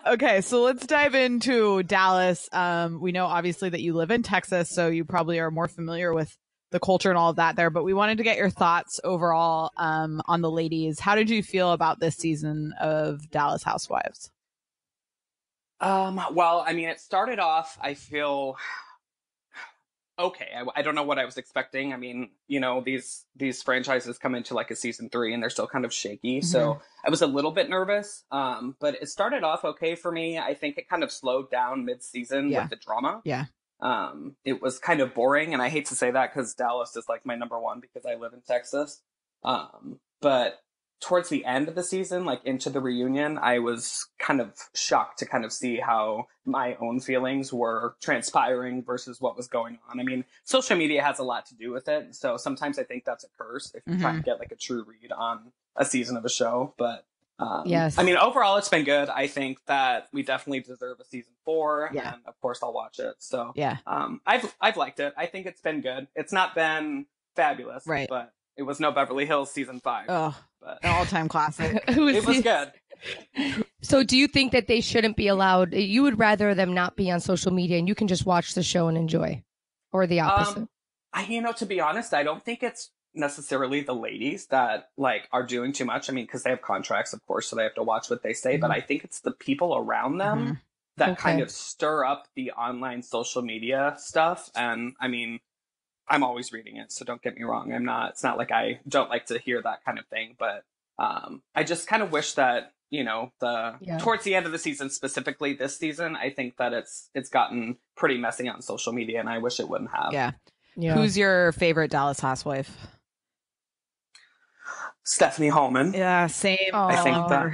Okay, so let's dive into Dallas. We know obviously that you live in Texas, so you probably are more familiar with the culture and all of that there, but we wanted to get your thoughts overall on the ladies. How did you feel about this season of Dallas Housewives? Well, I mean, it started off, I feel okay. I don't know what I was expecting. I mean, you know, these franchises come into like a season 3 and they're still kind of shaky. So I was a little bit nervous. But it started off okay for me. I think it kind of slowed down mid-season with the drama. Yeah. It was kind of boring, and I hate to say that because Dallas is like my number one because I live in Texas. But towards the end of the season, like into the reunion, I was kind of shocked to kind of see how my own feelings were transpiring versus what was going on. I mean, social media has a lot to do with it. So sometimes I think that's a curse if you're trying to get like a true read on a season of a show. But Yes. I mean, overall, it's been good. I think that we definitely deserve a season 4, and of course, I'll watch it. So, Yeah. I've liked it. I think it's been good. It's not been fabulous, Right. But it was no Beverly Hills season 5. Oh, But an all-time classic. it was good. So do you think that they shouldn't be allowed? You would rather them not be on social media and you can just watch the show and enjoy, or the opposite? You know, to be honest, I don't think it's necessarily the ladies that like are doing too much. I mean, because they have contracts, of course, so they have to watch what they say. But I think it's the people around them that kind of stir up the online social media stuff. And I mean, I'm always reading it, so don't get me wrong. It's not like I don't like to hear that kind of thing, but I just kind of wish that, you know, towards the end of the season, specifically this season, I think that it's gotten pretty messy on social media, and I wish it wouldn't have. Yeah. Yeah. Who's your favorite Dallas housewife? Stephanie Holman. Yeah, same. I think that,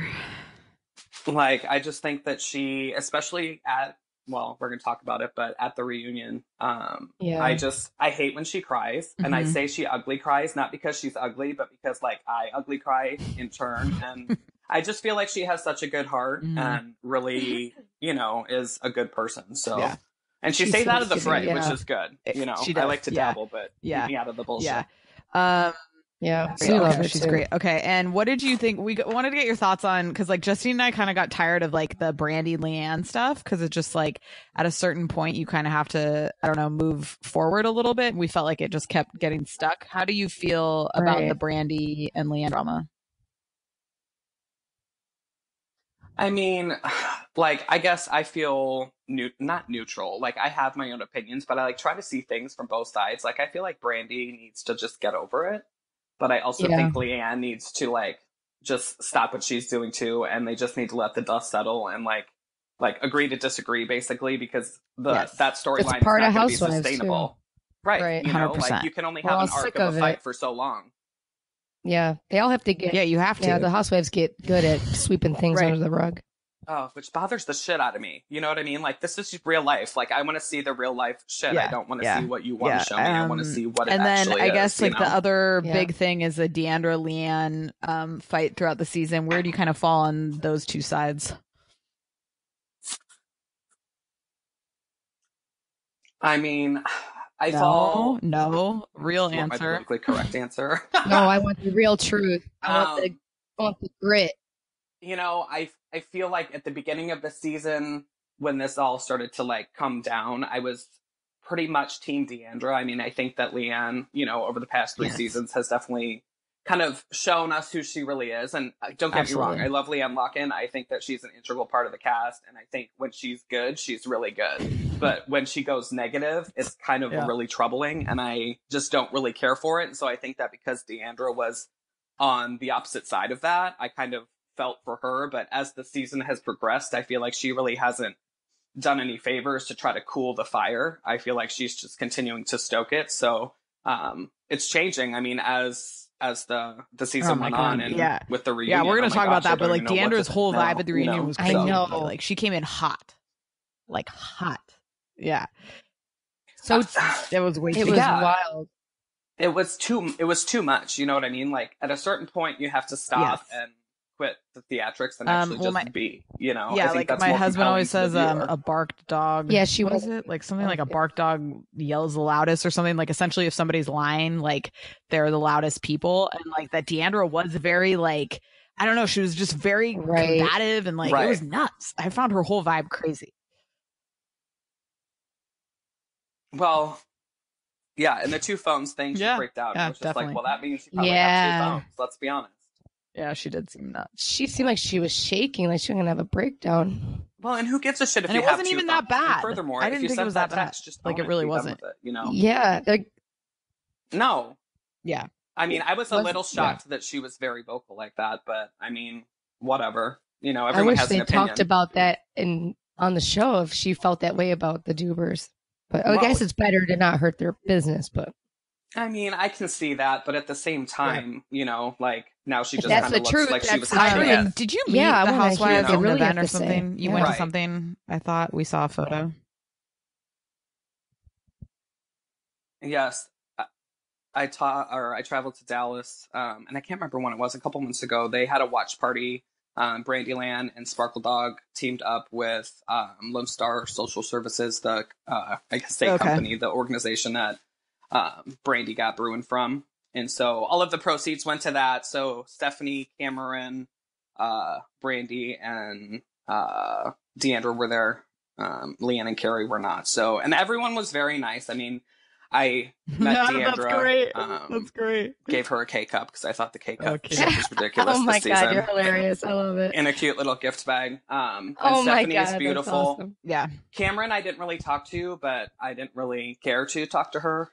like, I just think that she, especially well, we're going to talk about it, but at the reunion, I hate when she cries. And I say she ugly cries, not because she's ugly, but because, like, I ugly cry in turn. And I just feel like she has such a good heart and really, is a good person. So, and she stays out of the fray, which is good. I like to dabble, but keep me out of the bullshit. Yeah, she's great. Okay, and what did you think? We wanted to get your thoughts on, because like Justine and I kind of got tired of like the Brandy Leanne stuff, because it's just like at a certain point you kind of have to, I don't know, move forward a little bit. We felt like it just kept getting stuck. How do you feel about the Brandy and Leanne drama? I mean, like, I guess I feel not neutral. Like, I have my own opinions, but I like try to see things from both sides. Like, I feel like Brandy needs to just get over it. But I also think Leanne needs to like just stop what she's doing too, and they just need to let the dust settle and like agree to disagree, basically, because that storyline is not going to be sustainable. Too. Right. 100%. Like you can only have an arc of a fight for so long. Yeah, they all have to get. Yeah, you have to. Yeah, the housewives get good at sweeping things under the rug. Oh, which bothers the shit out of me. You know what I mean? Like, this is real life. Like, I want to see the real life shit. I don't want to see what you want to show me. I want to see what it actually is. And then I guess like the other big thing is the Deandra Leanne fight throughout the season. Where do you kind of fall on those two sides? I mean, I fall. No, real answer. My politically correct answer. No, I want the real truth. I want the grit. I feel like at the beginning of the season, when this all started to like come down, I was pretty much team Deandra. I mean, I think that Leanne, over the past 3 seasons has definitely kind of shown us who she really is. And don't get me wrong, I love Leanne Locken. I think that she's an integral part of the cast. And I think when she's good, she's really good. But when she goes negative, it's kind of really troubling. And I just don't really care for it. And so I think that because Deandra was on the opposite side of that, I kind of felt for her. But as the season has progressed, I feel like she really hasn't done any favors to try to cool the fire. I feel like she's just continuing to stoke it. So it's changing. I mean, as the season went on and with the reunion. Yeah, we're going to talk about that. But like Deandra's whole vibe at the reunion was crazy. I know. Like she came in hot. Like hot. Yeah. So it was way too wild. It was too much. You know what I mean? Like at a certain point you have to stop and quit the theatrics and actually be, Yeah, I think like that's my more husband always says compelling a barked dog. Yeah, what is it? Like something like a barked dog yells the loudest or something. Like essentially if somebody's lying, like they're the loudest people. And like that Deandra was very like, I don't know, she was just very combative and like it was nuts. I found her whole vibe crazy. Well, yeah, and the 2 phones thing, she freaked out. Yeah, I was just definitely. like, well, that means she probably had 2 phones. Let's be honest. Yeah, she did seem nuts. She seemed like she was shaking, like she was gonna have a breakdown. Well, and who gives a shit if and you it have wasn't 2 even phones? that bad. And furthermore, I didn't think it was that bad. Just like it really wasn't. Yeah. No. Yeah. I mean, I was a little shocked that she was very vocal like that, but I mean, whatever. Everyone I wish has they an opinion. talked about that on the show if she felt that way about the Dubers. But I guess it's better to not hurt their business. But I mean, I can see that, but at the same time, like now she just that's kind the of looks truth. like she was That's hiding it. Did you meet the housewives at an really event or something? You went to Right. something. I thought we saw a photo. Yes, I traveled to Dallas, and I can't remember when it was. A couple months ago, they had a watch party. Brandy Leanne and Sparkle Dog teamed up with Lone Star Social Services, the company, the organization that Brandy got Bruin from. And so all of the proceeds went to that. So Stephanie, Cameron, Brandy, and Deandra were there. Leanne and Carrie were not. So, and everyone was very nice. I mean, I met Deandra. That's great. That's great. Gave her a K-cup because I thought the K-cup shit was ridiculous. Oh my this god, season. you're hilarious! I love it. In a cute little gift bag. And oh my Stephanie god, is beautiful. Awesome. Yeah. Cameron, I didn't really talk to, but I didn't really care to talk to her.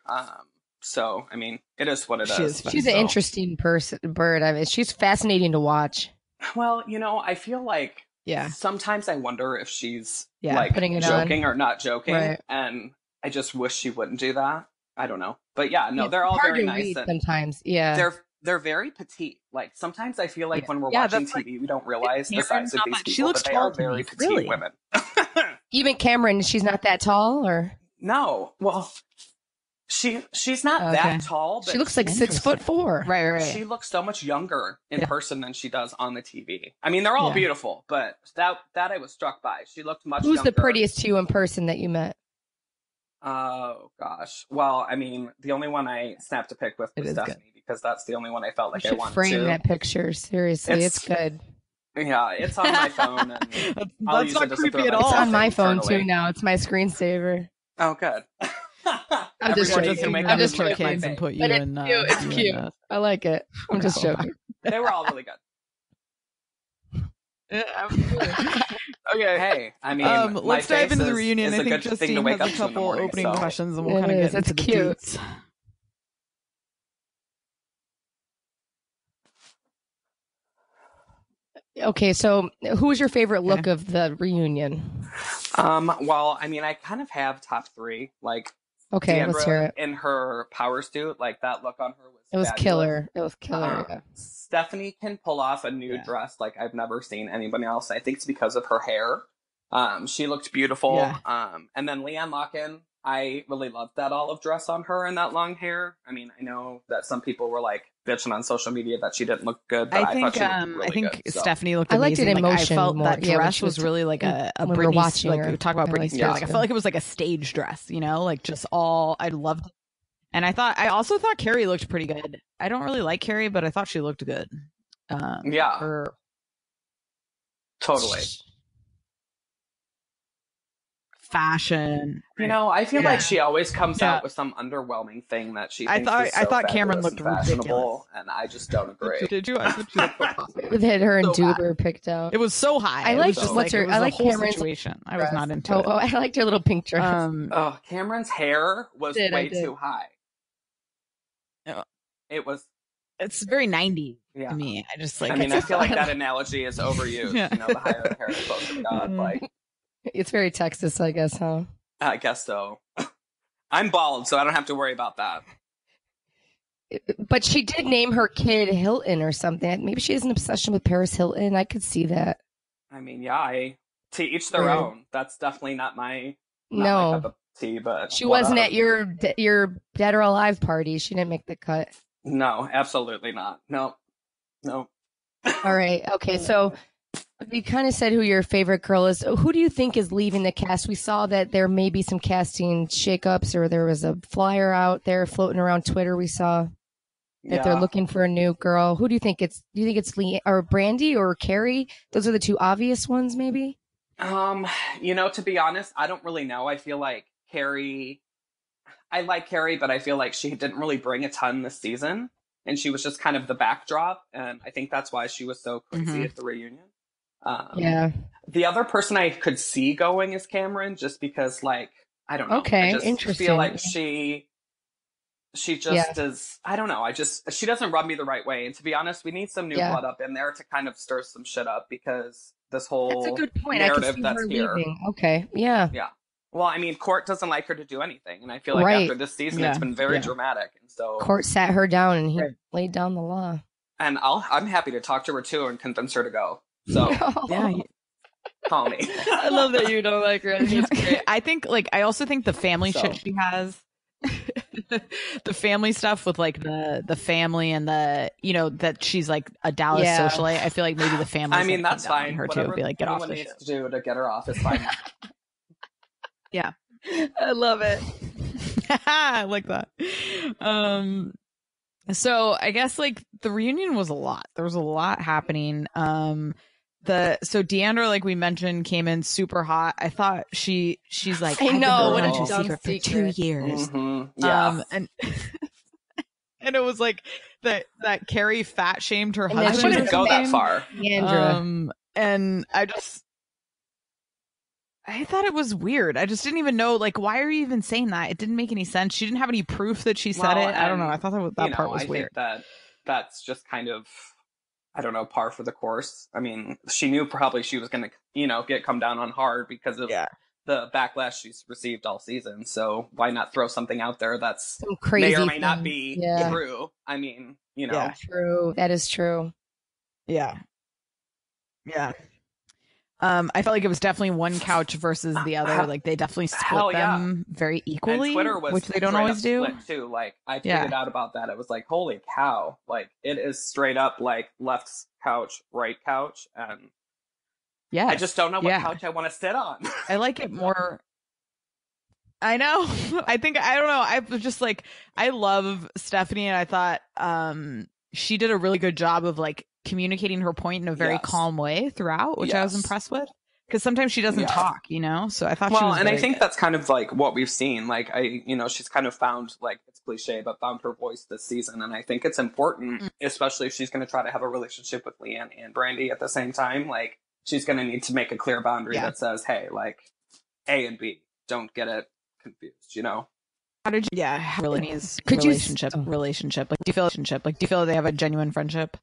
So I mean, it is what it is. She's an interesting bird. I mean, she's fascinating to watch. Well, I feel like sometimes I wonder if she's like joking or not joking, and I just wish she wouldn't do that. I don't know, but they're all very nice. Sometimes, they're very petite. Like sometimes I feel like when we're watching TV, we don't realize the size of these people. She looks but they tall are very petite women. Even Cameron, she's not that tall, or no. Well, She's not that tall, but she looks like 6'4". Right. She looks so much younger in person than she does on the TV. I mean, they're all beautiful, but that I was struck by. She looked much younger. Who's the prettiest to you in person that you met? Oh, gosh. Well, I mean, the only one I snapped a pic with was Stephanie because that's the only one I felt like I wanted to. Frame that picture. Seriously, it's good. Yeah, it's on my phone. And that's not creepy at all. It's on my phone, too, now. It's my screensaver. Oh, good. I'm just joking. I'm just joking. Kids and put you in. It's cute. I like it. I'm just joking. They were all really good. Yeah, absolutely. Okay. Hey, I mean, let's dive into the reunion. I think Justine has a couple opening questions, and we'll kind of get into the cute. Okay, so who was your favorite look of the reunion? Well, I mean, I kind of have top three. Like, okay, let's hear it. In her power suit, like that look on her was. It was fabulous. killer. It was killer. Yeah. Stephanie can pull off a nude dress like I've never seen anybody else. I think it's because of her hair. She looked beautiful. Yeah. And then Leanne Locken, I really loved that olive dress on her and that long hair. I mean, I know that some people were like bitching on social media that she didn't look good, but I thought she looked really good, so. Stephanie looked amazing. I liked it in motion I felt more. that dress was really like a when we Britney, were watching like her. we talk about Britney Spears. Like, I felt like it was like a stage dress, you know, like just all, I loved it. And I also thought Carrie looked pretty good. I don't really like Carrie, but I thought she looked good. Totally. Fashion. You know, I feel like she always comes out with some underwhelming thing that she thinks is so I thought Cameron looked fashionable, and I just don't agree. Did you? I thought she looked awesome. With her and Duber picked out. It was so high. I liked her. I like Cameron's situation. I was not into it. Oh, I liked her little pink dress. Cameron's hair was way too high. It was. It's very 90s to me. I just like. I mean, I feel like that analogy is overused. You know, the higher the hair, the closer to God. Like, it's very Texas, I guess, huh? I guess so. I'm bald, so I don't have to worry about that. But she did name her kid Hilton or something. Maybe she has an obsession with Paris Hilton. I could see that. I mean, to each their own. That's definitely not my cup of tea, but she wasn't at your Dead or Alive party. She didn't make the cut. No, absolutely not. No. All right. Okay. So you kind of said who your favorite girl is. Who do you think is leaving the cast? We saw that there may be some casting shakeups, or there was a flyer out there floating around Twitter. We saw that they're looking for a new girl. Who do you think it's? Do you think it's Lee or Brandy or Carrie? Those are the two obvious ones, maybe. You know, to be honest, I don't really know. I feel like Carrie. I like Carrie, but I feel like she didn't really bring a ton this season, and she was just kind of the backdrop, and I think that's why she was so crazy at the reunion. The other person I could see going is Cameron, just because, like, I don't know. Okay, I just interesting. feel like she just is. I don't know. She doesn't rub me the right way, and to be honest, we need some new blood up in there to kind of stir some shit up, because this whole that's a good point. narrative that's here. Leaving. Okay, yeah. Well, I mean, Court doesn't like her to do anything, and I feel like after this season, it's been very dramatic, and so Court sat her down and he laid down the law. And I'm happy to talk to her too and convince her to go. So call me. I love that you don't like her. It's great. I also think the family shit she has, the family stuff with like the family and the, you know, that she's like a Dallas socialite. I feel like maybe the family. I mean, that's fine. Her Whatever too. Be like, get off the needs to do to get her off is fine. Yeah, I love it. I like that. So I guess like the reunion was a lot. There was a lot happening. So Deandra, like we mentioned, came in super hot. I thought she's like, I know what a dumb secret for 2 years. Mm-hmm. Yeah. And and it was like that Carrie fat shamed her I husband. wouldn't go that far. Deandra. And I thought it was weird. I just didn't even know, like, why are you even saying that? It didn't make any sense. She didn't have any proof that she said it. I don't know. I thought that part was weird. Think that's just kind of, I don't know, par for the course. I mean, she knew probably she was going to, you know, come down on hard because of the backlash she's received all season. So why not throw something out there that's some crazy may or may not be true? I mean, you know. Yeah, true. That is true. Yeah. Yeah. I felt like it was definitely one couch versus the other. Like they definitely split them very equally, and Twitter was which they don't always do. Split too. Like I tweeted out about that. It was like, holy cow! Like it is straight up like left couch, right couch, and I just don't know what couch I want to sit on. I like it more. I know. I don't know. I was just like, I love Stephanie, and I thought she did a really good job of like communicating her point in a very calm way throughout, which I was impressed with. Because sometimes she doesn't talk, you know? So I thought she was and I think good. that's kind of like what we've seen. Like she's kind of found, like, it's cliche, but found her voice this season. And I think it's important, especially if she's going to try to have a relationship with Leanne and Brandy at the same time. Like, she's going to need to make a clear boundary that says, hey, like, A and B, don't get it confused, you know? How did you, relationship? Like, do you feel they have a genuine friendship?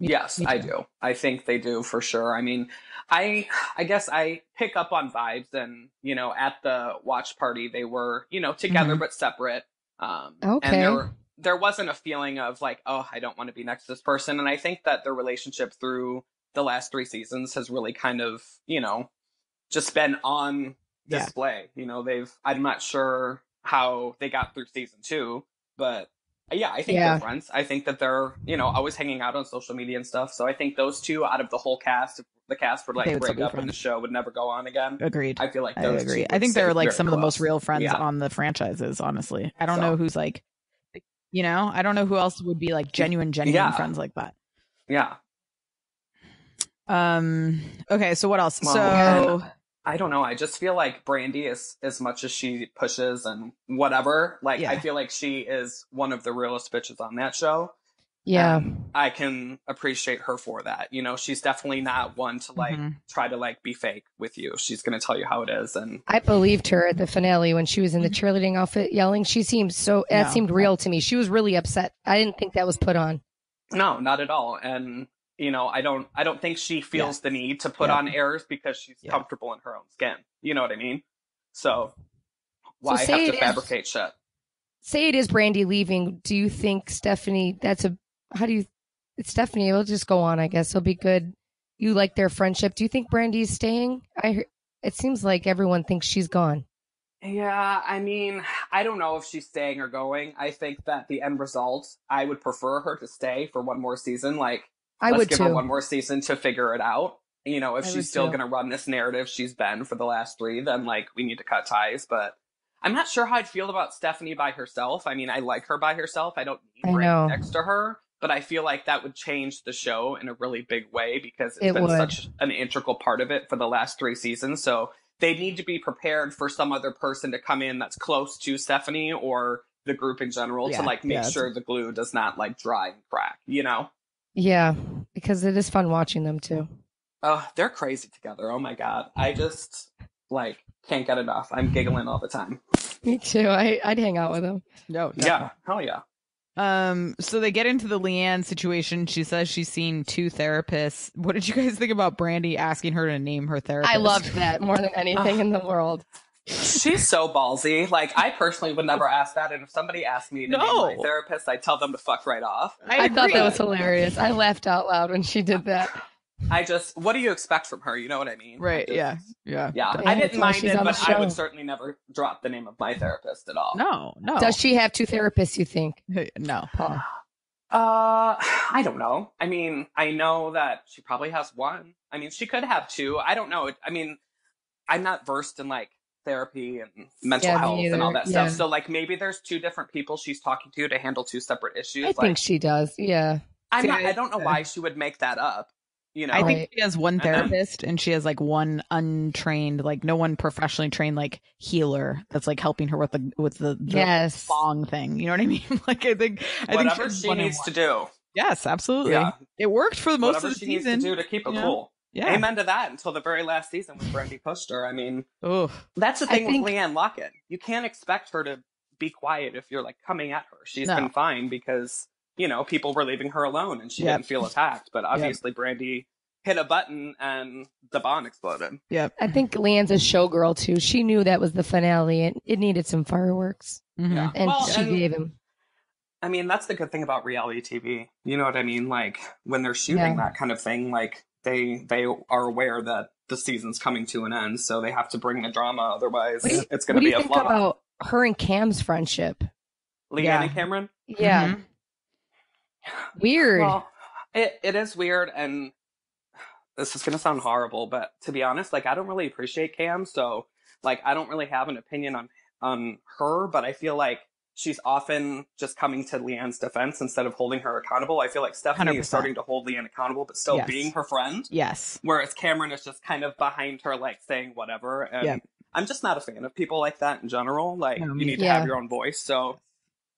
Yes, I do. I think they do for sure. I mean, I guess I pick up on vibes, and, you know, at the watch party, they were, you know, together but separate. And there wasn't a feeling of like, oh, I don't want to be next to this person. And I think that their relationship through the last 3 seasons has really kind of, you know, just been on display. You know, I'm not sure how they got through season 2, but I think they're friends. I think that they're, you know, always hanging out on social media and stuff. So I think those two out of the whole cast, if the cast would like break up and the show would never go on again. Agreed. I feel like those two I think they're like some of the close. most real friends on the franchises, honestly. I don't know who's like, you know, I don't know who else would be like genuine friends like that. Yeah. Okay, so what else? Well, I don't know. I just feel like Brandy is, as much as she pushes and whatever, like, I feel like she is one of the realest bitches on that show. Yeah. I can appreciate her for that. You know, she's definitely not one to like try to like be fake with you. She's going to tell you how it is. And I believed her at the finale when she was in the cheerleading outfit yelling. She seemed that seemed real to me. She was really upset. I didn't think that was put on. No, not at all. And you know, I don't think she feels the need to put on airs because she's comfortable in her own skin. You know what I mean? So why have to fabricate shit? Say it is Brandy leaving. Do you think Stephanie? It's Stephanie. It'll just go on. I guess it'll be good. You like their friendship. Do you think Brandy's staying? It seems like everyone thinks she's gone. Yeah, I mean, I don't know if she's staying or going. I think that the end result, I would prefer her to stay for one more season. Like, let's give her one more season to figure it out. You know, if she's still going to run this narrative she's been for the last 3, then, like, we need to cut ties. But I'm not sure how I'd feel about Stephanie by herself. I mean, I like her by herself. I don't need Brandy next to her. But I feel like that would change the show in a really big way because it's been such an integral part of it for the last 3 seasons. So they need to be prepared for some other person to come in that's close to Stephanie or the group in general to, like, make sure the glue does not, like, dry and crack, you know? Yeah, because it is fun watching them too. Oh, they're crazy together. Oh my God. I just, like, can't get enough. I'm giggling all the time. Me too. I'd hang out with them. No, yeah. Hell yeah. So they get into the Leanne situation. She says she's seen 2 therapists. What did you guys think about Brandy asking her to name her therapist? I loved that more than anything in the world. She's so ballsy. Like, I personally would never ask that. And if somebody asked me to name my therapist, I'd tell them to fuck right off. I thought that was hilarious. I laughed out loud when she did that. What do you expect from her? You know what I mean? Right. Yeah. I didn't mind it, but I would certainly never drop the name of my therapist at all. No. Does she have 2 therapists, you think? No. I don't know. I mean, I know that she probably has 1. I mean, she could have 2. I don't know. I mean, I'm not versed in, like, therapy and mental health and all that stuff. So, like, maybe there's 2 different people she's talking to handle 2 separate issues. I think she does. Yeah. I don't know why she would make that up. You know, I think she has 1 therapist and she has like 1 untrained, like no one professionally trained, like healer that's like helping her with the bong thing. You know what I mean? Like I think whatever she needs to do. Yes, absolutely. Yeah. It worked for most of the season. Whatever she needs to do to keep it cool. Yeah. Amen to that until the very last season when Brandy pushed her. I mean, that's the thing with Leanne Locken. You can't expect her to be quiet if you're like coming at her. She's been fine because, you know, people were leaving her alone and she didn't feel attacked. But obviously Brandy hit a button and the bomb exploded. Yep. I think Leanne's a showgirl too. She knew that was the finale and it needed some fireworks. Mm-hmm. Yeah. And she gave him. I mean, that's the good thing about reality TV. You know what I mean? Like when they're shooting that kind of thing, like they are aware that the season's coming to an end, so they have to bring the drama. Otherwise, it's going to be a flop. What do you think about her and Cam's friendship? Leanne and Cameron? Yeah. Mm-hmm. Weird. Well, it is weird, and this is going to sound horrible, but to be honest, like, I don't really appreciate Cam, so, like, I don't really have an opinion on her, but I feel like she's often just coming to Leanne's defense instead of holding her accountable. I feel like Stephanie 100%. Is starting to hold Leanne accountable, but still being her friend. Yes. Whereas Cameron is just kind of behind her, like, saying whatever, and I'm just not a fan of people like that in general. Like, you need to have your own voice, so,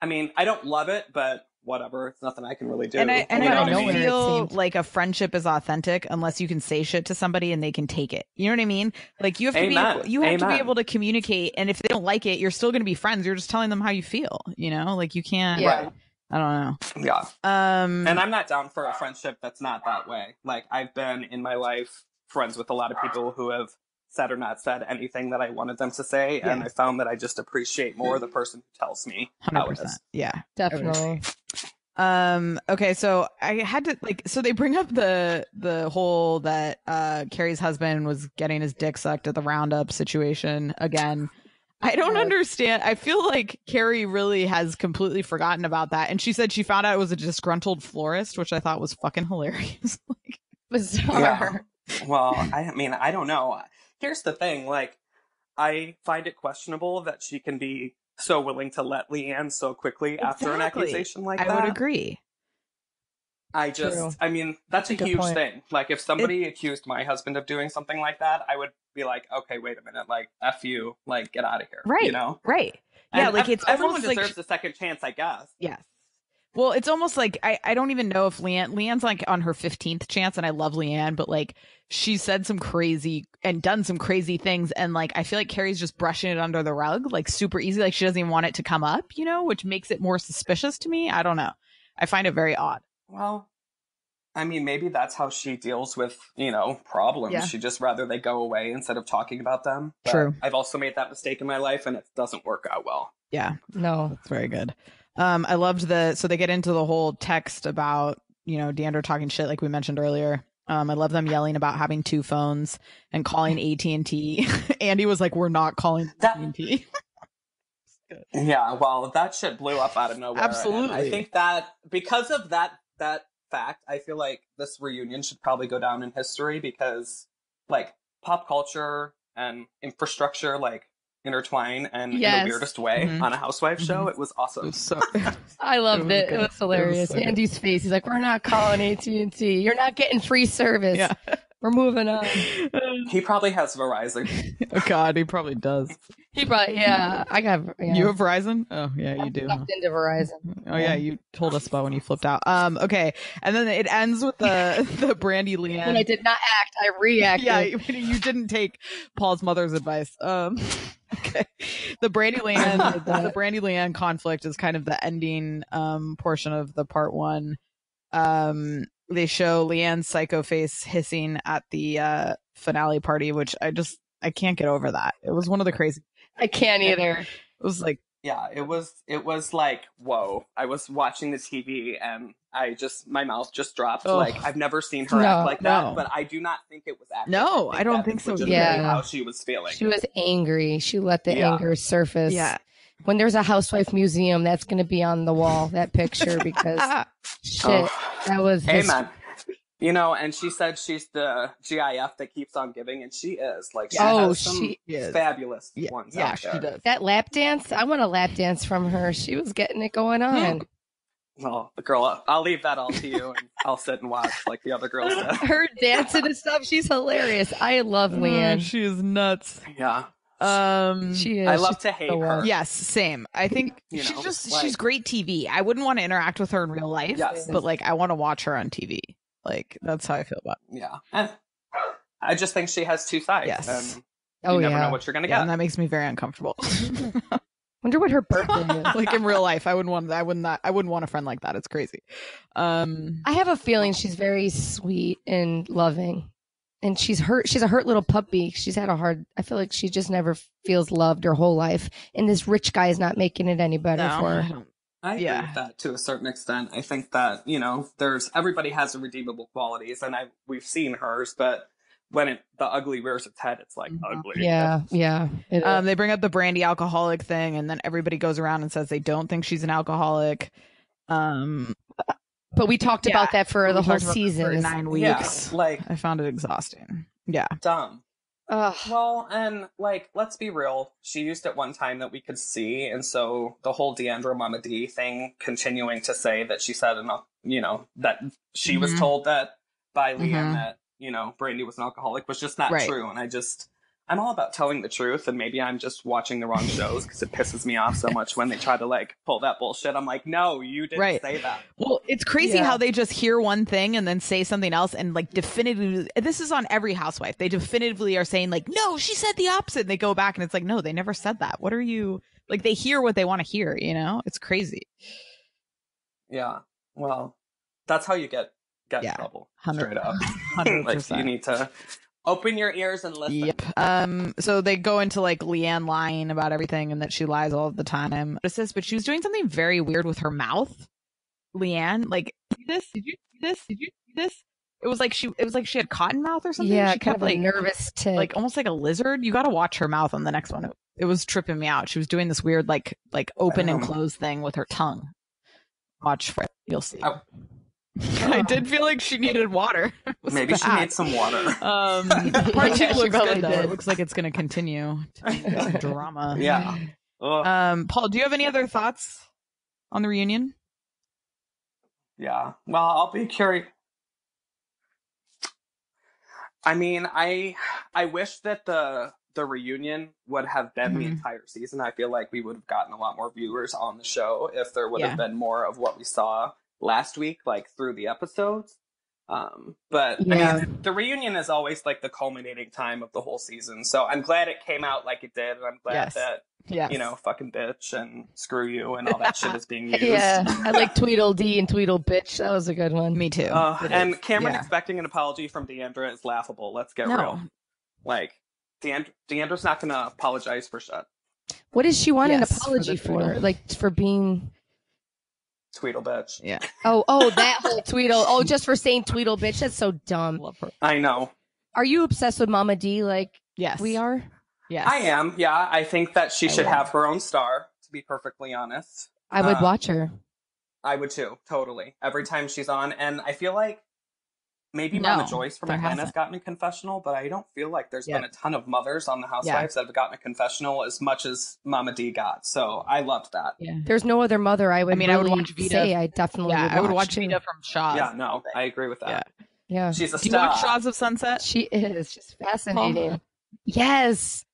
I mean, I don't love it, but whatever, it's nothing I can really do. And I don't feel like a friendship is authentic unless you can say shit to somebody and they can take it. You know what I mean? Like, you have to be able to communicate, and if they don't like it, you're still going to be friends. You're just telling them how you feel, you know? Like, you can't. Right. I don't know. Yeah. And I'm not down for a friendship that's not that way. Like, I've been in my life friends with a lot of people who have said or not said anything that I wanted them to say, and I found that I just appreciate more the person who tells me 100%. How it is. Yeah, definitely. Okay, so I had to so they bring up the whole that Carrie's husband was getting his dick sucked at the roundup situation again. I don't understand. I feel like Carrie really has completely forgotten about that, and she said she found out it was a disgruntled florist, which I thought was fucking hilarious. Like, bizarre. Yeah. Well, I mean, I don't know. Here's the thing, like, I find it questionable that she can be so willing to let Leanne so quickly after an accusation like that. I would agree. I mean, that's a huge thing. Like, if somebody accused my husband of doing something like that, I would be like, okay, wait a minute, like, F you, like, get out of here. Right. You know? Right. Yeah, and like, it's everyone almost deserves a second chance, I guess. Yes. Well, it's almost like I don't even know if Leanne's like on her 15th chance, and I love Leanne, but like she said some crazy and done some crazy things, and like I feel like Carrie's just brushing it under the rug, like super easy, like she doesn't even want it to come up, you know, which makes it more suspicious to me. I don't know. I find it very odd. Well, I mean, maybe that's how she deals with, you know, problems. Yeah. She just rather they go away instead of talking about them. But true. I've also made that mistake in my life, and it doesn't work out well. Yeah. No. That's very good. I loved so they get into the whole text about, you know, D'Andra talking shit like we mentioned earlier. I love them yelling about having two phones and calling AT&T. Andy was like, we're not calling AT&T. Yeah, well, that shit blew up out of nowhere. Absolutely. And I think that because of that fact, I feel like this reunion should probably go down in history because, like, pop culture and infrastructure, like, intertwine and in the weirdest way on a housewife show. It was awesome. It was I loved it. It was hilarious. Andy's face. He's like, we're not calling AT&T. You're not getting free service. Yeah. We're moving on. He probably has Verizon. Oh, God, he probably does. He probably, I got. Yeah. You have Verizon? Oh, yeah, you do. Sucked into Verizon. Oh, yeah, you told us about when you flipped out. Okay, and then it ends with the Brandy Leanne. When I did not act, I reacted. Yeah, you didn't take Paul's mother's advice. Okay, the Brandy Leanne conflict is kind of the ending portion of the part one. They show Leanne's psycho face hissing at the finale party, which I can't get over that. It was one of the crazy. I can't either. It was like, yeah, it was like, whoa. I was watching the TV and my mouth just dropped. Oh. Like, I've never seen her act like that, but I do not think it was acting. No, I don't think so. Yeah, how she was feeling. She was angry. She let the anger surface. Yeah. When there's a housewife museum, that's going to be on the wall, that picture, because that was amen. You know, and she said she's the GIF that keeps on giving, and she is. Like, she has some fabulous ones out there. She does. That lap dance, I want a lap dance from her. She was getting it going on. Well, girl, I'll leave that all to you, and I'll sit and watch like the other girls do. Her dancing and stuff, she's hilarious. I love Leanne. She is nuts. Yeah. She is. I love to hate her. Yes, same. I think she's great TV. I wouldn't want to interact with her in real life, but like I want to watch her on TV. Like, that's how I feel about it. Yeah. And I just think she has two sides. Yes. And you never know what you're going to get. And that makes me very uncomfortable. Wonder what her birthday is. Like, in real life, I wouldn't want a friend like that. It's crazy. I have a feeling she's very sweet and loving. And she's a hurt little puppy. I feel like she just never feels loved her whole life. And this rich guy is not making it any better for her. I agree with that to a certain extent. I think that, everybody has redeemable qualities, and we've seen hers, but when the ugly rears its head, it's like ugly. Yeah. They bring up the Brandy alcoholic thing, and then everybody goes around and says they don't think she's an alcoholic. But we talked about that for the whole season. For 9 weeks. Yeah, I found it exhausting. Yeah. Dumb. Well, and let's be real. She used it one time that we could see, and so the whole Deandra Mama D thing, continuing to say that she said enough, that she was told that by Leanne that Brandy was an alcoholic, was just not true. And I'm all about telling the truth, and maybe I'm just watching the wrong shows because it pisses me off so much when they try to pull that bullshit. I'm like, no, you didn't say that. Well, it's crazy how they just hear one thing and then say something else, and definitively, this is on every housewife. They definitively are saying no, she said the opposite. And they go back and it's no, they never said that. What are you they hear what they want to hear, It's crazy. Yeah. Well, that's how you get in trouble. Straight up. 100%. You need to open your ears and listen. Yep. So they go into Leanne lying about everything and that she lies all the time. But she was doing something very weird with her mouth. Leanne, see this? Did you see this? Did you see this? It was like she had cotton mouth or something. Yeah, she kind kept of a nervous tick. almost like a lizard. You got to watch her mouth on the next one. It was tripping me out. She was doing this weird open and close thing with her tongue. Watch for it. You'll see. I did feel like she needed water. Maybe she needs some water. Part 2 looks good, though. It looks like it's going to continue drama. Yeah. Paul, do you have any other thoughts on the reunion? Yeah. Well, I'll be curious. I mean, I wish that the reunion would have been the entire season. I feel like we would have gotten a lot more viewers on the show if there would have been more of what we saw last week, through the episodes. But I mean, the reunion is always the culminating time of the whole season. So I'm glad it came out like it did, and I'm glad that fucking bitch and screw you and all that shit is being used. Yeah, I like Tweedledee and Tweedle bitch. That was a good one. Me too. And Cameron expecting an apology from Deandra is laughable. Let's get real. Deandra's not going to apologize for shit. What does she want an apology for? For being Tweedle bitch. Yeah. Oh, that whole Tweedle. Oh, just for saying Tweedle bitch. That's so dumb. Love her. I know. Are you obsessed with Mama D? Yes. We are? Yes. I am. Yeah. I think that she should have her own star, to be perfectly honest. I would watch her. I would too. Totally. Every time she's on. And I feel like maybe Mama Joyce from Atlanta's gotten a confessional, but I don't feel like there's been a ton of mothers on the Housewives that have gotten a confessional as much as Mama D got. So I loved that. Yeah. There's no other mother I would watch Vita. Say I definitely would watch. I would watch Vita from Shaw. Yeah, no, I agree with that. Yeah. She's a star. Do you watch Shaws of Sunset? She is. She's fascinating. Yes.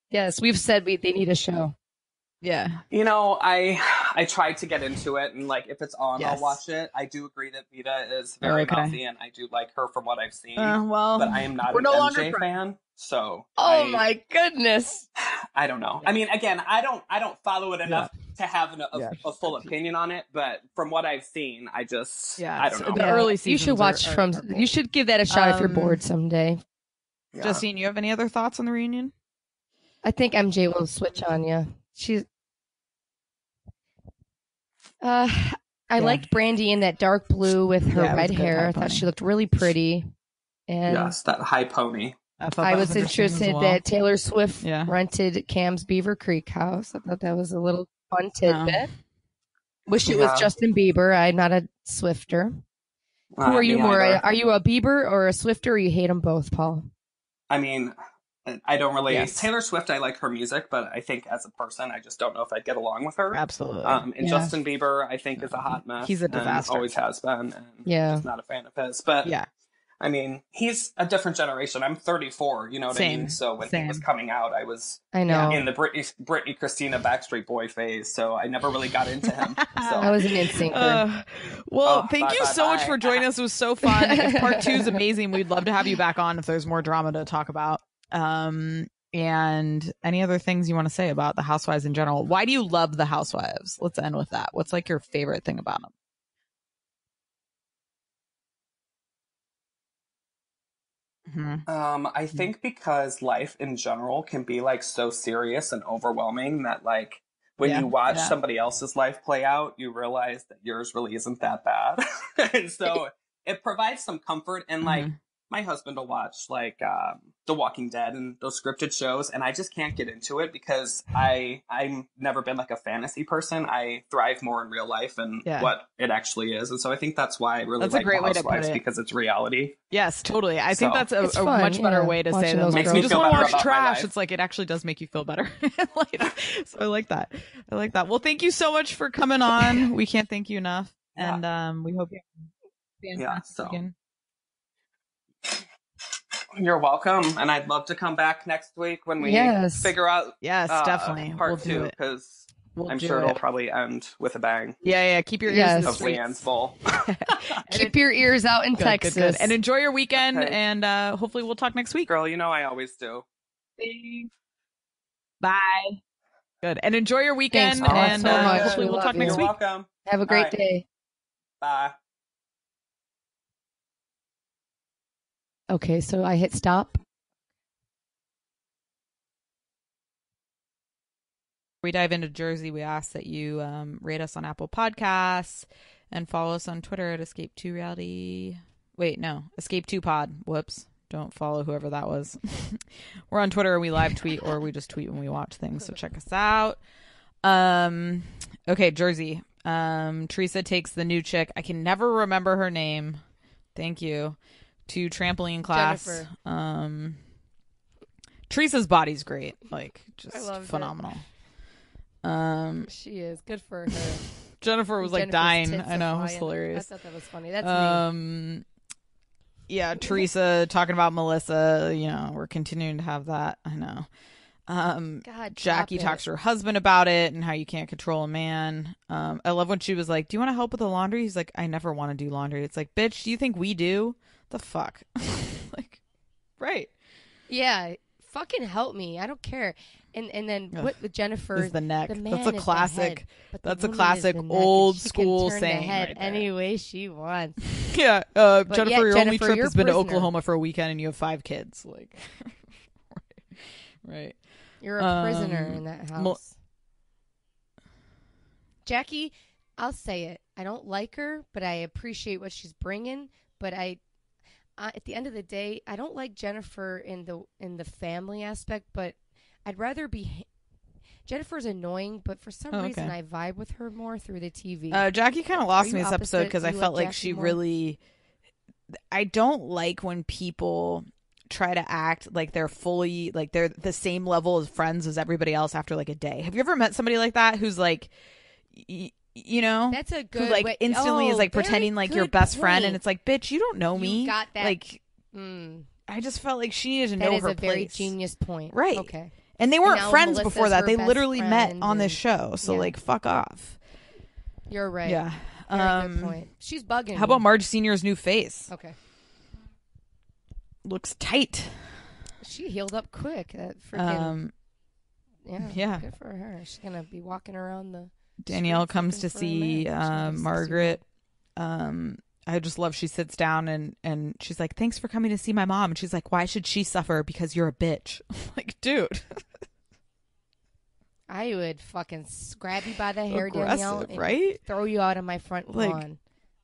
We've said they need a show. Yeah. I tried to get into it, and if it's on, I'll watch it. I do agree that Vita is very mouthy, and I do like her from what I've seen. But I am not an MJ fan, so. Oh my goodness! I don't know. I mean, again, I don't follow it enough to have a full opinion on it. But from what I've seen, I don't know. The early seasons. You should watch You should give that a shot if you're bored someday. Yeah. Justine, you have any other thoughts on the reunion? I think MJ will switch on you. She's. I liked Brandy in that dark blue with her red hair. I thought she looked really pretty. And yes, that high pony. I was interested that Taylor Swift rented Cam's Beaver Creek house. I thought that was a little fun tidbit. Wish it was Justin Bieber. I'm not a Swifter. Who are you more? Are you a Bieber or a Swifter, or you hate them both, Paul? I mean, I don't really. Taylor Swift, I like her music, but I think as a person, I just don't know if I'd get along with her. Absolutely. And Justin Bieber, I think, is a hot mess. He's a disaster. Always has been. And I'm just not a fan of his. But I mean, he's a different generation. I'm 34, you know what I mean? So when he was coming out, I was in the Britney, Christina, Backstreet Boy phase, so I never really got into him. So. I was an NSYNC. Thank you so much for joining us. It was so fun. If part 2 is amazing, we'd love to have you back on if there's more drama to talk about. And any other things you want to say about the Housewives in general? Why do you love the Housewives? Let's end with that. What's your favorite thing about them? I think because life in general can be so serious and overwhelming that when Yeah, you watch yeah. somebody else's life play out, you realize that yours really isn't that bad. And so it provides some comfort. And like, my husband will watch like The Walking Dead and those scripted shows, and I just can't get into it because I'm never been like a fantasy person. I thrive more in real life and what it actually is. And so I think that's why I really like The Housewives, because it's reality. Yes, totally. I think that's a fun, much better way to say that. Makes Like, me you just feel want to better watch about my trash. life. It's like, it actually does make you feel better. So I like that. I like that. Well, thank you so much for coming on. We can't thank you enough. And we hope you have a fantastic weekend. You're welcome, and I'd love to come back next week when we figure out definitely part we'll 2, because I'm sure it'll probably end with a bang. Yeah. Keep your ears of Leanne's bowl. Keep your ears out in Texas. Good. And enjoy your weekend, and hopefully we'll talk next week. Girl, you know I always do. Thanks. Bye. Good. And enjoy your weekend, Thanks, and so much. hopefully we'll talk next You're week. welcome. Have a great day. Bye. Okay, so I hit stop. We dive into Jersey. We ask that you rate us on Apple Podcasts and follow us on Twitter at Escape2Reality. Wait, no, Escape2Pod. Whoops. Don't follow whoever that was. We're on Twitter. We live tweet, or we just tweet when we watch things. So check us out. Okay, Jersey. Teresa takes the new chick. I can never remember her name. Thank you. To trampoline class. Jennifer. Teresa's body's great. Like, just phenomenal. She is. Good for her. Jennifer was like dying. I know, it was hilarious. I thought that was funny. That's me. Yeah, Teresa talking about Melissa, we're continuing to have that. I know. God, Jackie talks to her husband about it and how you can't control a man. I love when she was like, "Do you want to help with the laundry?" He's like, "I never want to do laundry." It's like, bitch, do you think we do? The fuck? Like, right. Yeah, fucking help me. I don't care. And then what with Jennifer is the neck. The man that's a is classic. The head, that's a classic old school turn saying. The head right any way she wants. Yeah, Jennifer, your only trip has been to Oklahoma for a weekend, and you have 5 kids. Like, right. You're a prisoner in that house. Jackie, I'll say it. I don't like her, but I appreciate what she's bringing. But at the end of the day, I don't like Jennifer in the family aspect. But I'd rather be. Jennifer's annoying, but for some reason I vibe with her more through the TV. Jackie kind of lost me this episode because I felt like she really. I don't like when people try to act like they're fully like they're the same level of friends as everybody else after like a day. Have you ever met somebody like that who's like, that's a good who like way. instantly is like pretending like your best friend, and it's like, bitch, you don't know me. You got that. Like, I just felt like she needed to know her place. That is a very genius point. Right. Okay. And they weren't friends Melissa's before that. They literally met on and this show. So like, fuck off. You're right. Yeah. Very good point. She's bugging. How about Marge Senior's new face? Okay. Looks tight. She healed up quick. That freaking. Yeah. Good for her. She's gonna be walking around the. Danielle comes to see Margaret. I just love she sits down and she's like, "Thanks for coming to see my mom." And she's like, "Why should she suffer? Because you're a bitch." Like, dude. I would fucking grab you by the hair, Danielle, and right? throw you out of my front lawn.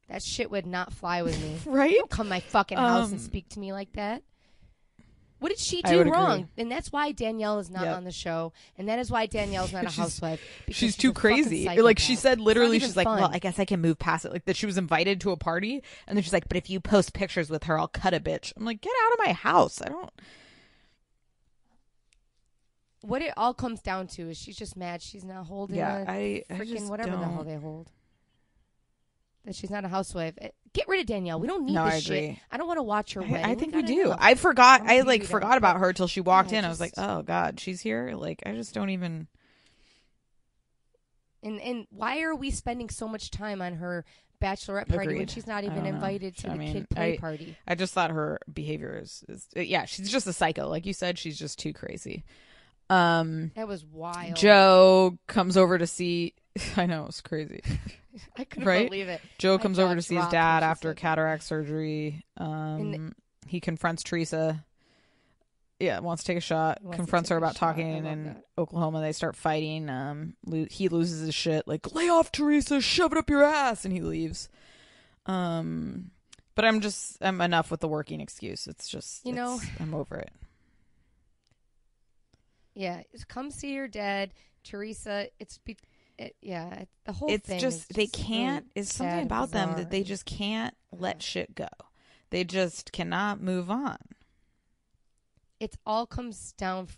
That shit would not fly with me. Right? Don't come to my fucking house and speak to me like that. What did she do wrong? Agree. And that's why Danielle is not on the show. And that is why Danielle's not a housewife. She's too crazy. Like, she said literally, she's like, well, I guess I can move past it. Like, that she was invited to a party. And then she's like, but if you post pictures with her, I'll cut a bitch. I'm like, get out of my house. I don't. What it all comes down to is she's just mad she's not holding freaking whatever the hell they hold. That she's not a housewife. Get rid of Danielle. We don't need this shit. I don't want to watch her wedding. I think we do. I forgot. I forgot about her till she walked in. I was like, oh God, she's here. Like, I just don't even. And why are we spending so much time on her bachelorette party when she's not even invited to the kid play party? I just thought her behavior is she's just a psycho. Like you said, she's just too crazy. That was wild. Joe comes over to see. I know, it's crazy. I couldn't believe it. Joe comes over to see his dad after cataract surgery. He confronts Teresa. wants to take a shot, confronts her about talking in Oklahoma. They start fighting. He loses his shit, like, lay off, Teresa, shove it up your ass, and he leaves. But I'm enough with the working excuse. It's just, I'm over it. Yeah, come see your dad, Teresa. The whole it's thing. Just they can't. It's something about them that they just can't let shit go. They just cannot move on. It all comes down,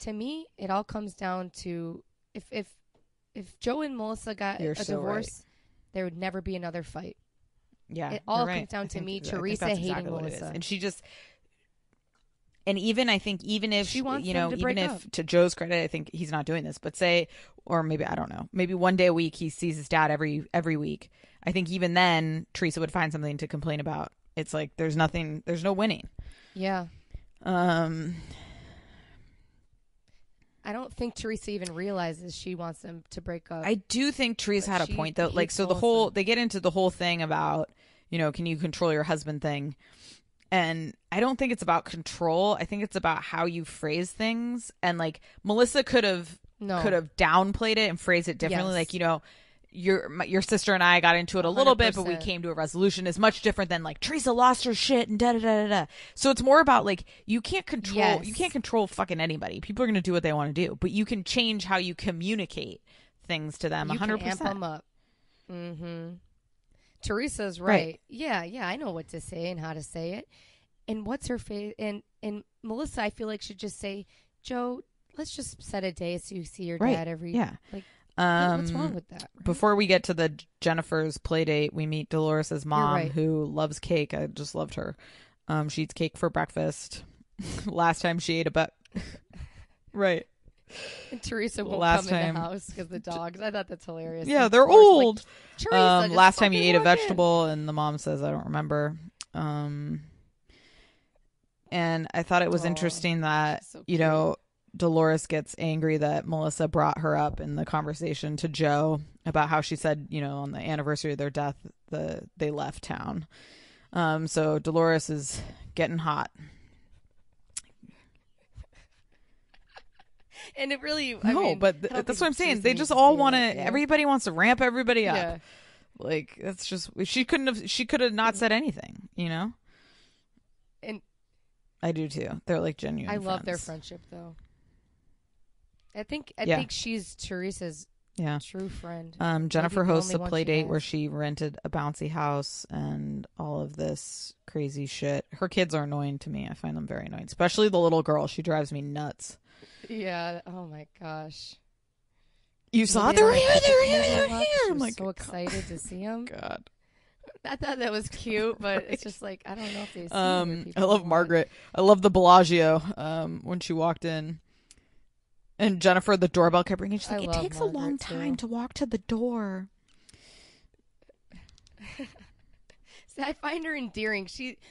to me. It all comes down to if Joe and Melissa got a divorce, there would never be another fight. Yeah, it all comes down to me, Teresa hating Melissa, and she just. And even if she wants even if to Joe's credit, I think he's not doing this, but say, or maybe I don't know, maybe one day a week he sees his dad every week. I think even then Teresa would find something to complain about. It's like there's no winning. Yeah. I don't think Teresa even realizes she wants them to break up. I do think Teresa had a point though. Like, so they get into the whole thing about, can you control your husband thing? And I don't think it's about control. I think it's about how you phrase things. And like Melissa could have downplayed it and phrased it differently. Yes. Like, your sister and I got into it a little 100%. Bit, but we came to a resolution. Is much different than like Teresa lost her shit and da da da da. So it's more about like you can't control fucking anybody. People are gonna do what they want to do, but you can change how you communicate things to them. 100%. You can amp them up. Mm-hmm. Teresa's right. Yeah, I know what to say and how to say it. And what's her face? And Melissa, I feel like should just say, Joe, let's just set a day so you see your dad every. Yeah. Like, what's wrong with that? Right? Before we get to the Jennifer's play date, we meet Dolores' mom, who loves cake. I just loved her. She eats cake for breakfast. Last time she ate right. And Teresa won't come in the house because the dogs. I thought that's hilarious. Yeah, they're old. Like, last time you ate a vegetable, and the mom says, I don't remember. And I thought it was interesting that, so Dolores gets angry that Melissa brought her up in the conversation to Joe about how she said, on the anniversary of their death, they left town. So Dolores is getting hot. And it really, but that's what I'm saying. They just all want to. Yeah. Everybody wants to ramp everybody up. Yeah. Like that's just she could have not said anything. And I do too. They're like genuine. I love their friendship though. I think she's Teresa's true friend. Jennifer hosts a play date where she rented a bouncy house and all of this crazy shit. Her kids are annoying to me. I find them very annoying, especially the little girl. She drives me nuts. Yeah. Oh my gosh. You saw it? They're here. I'm like so excited to see them. God. I thought that was cute, but it's just like I don't know if they see other people. I love Margaret. I love the Bellagio. When she walked in, and Jennifer, the doorbell kept ringing. She's like, "It takes Margaret a long time to walk to the door." See, I find her endearing.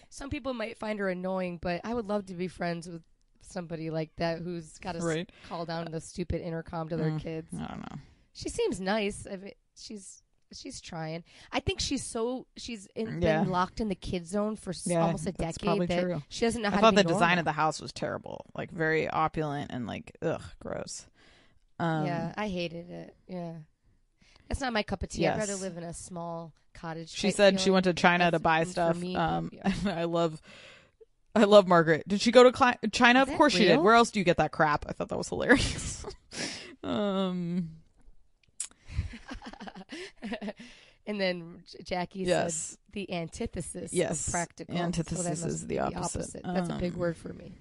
Some people might find her annoying, but I would love to be friends with somebody like that who's got to call down the stupid intercom to their kids. I don't know. She seems nice. I mean, she's trying. I think been locked in the kid zone for almost a decade. That's probably true. She doesn't know how to be I thought the design of the house was terrible, like very opulent and like gross. Yeah, I hated it. Yeah, that's not my cup of tea. Yes. I'd rather live in a small cottage. She said she went to China to buy stuff. I love Margaret. Did she go to China? Of course she did. Where else do you get that crap? I thought that was hilarious. And then Jackie said the antithesis of practical. Antithesis is the opposite. That's a big word for me.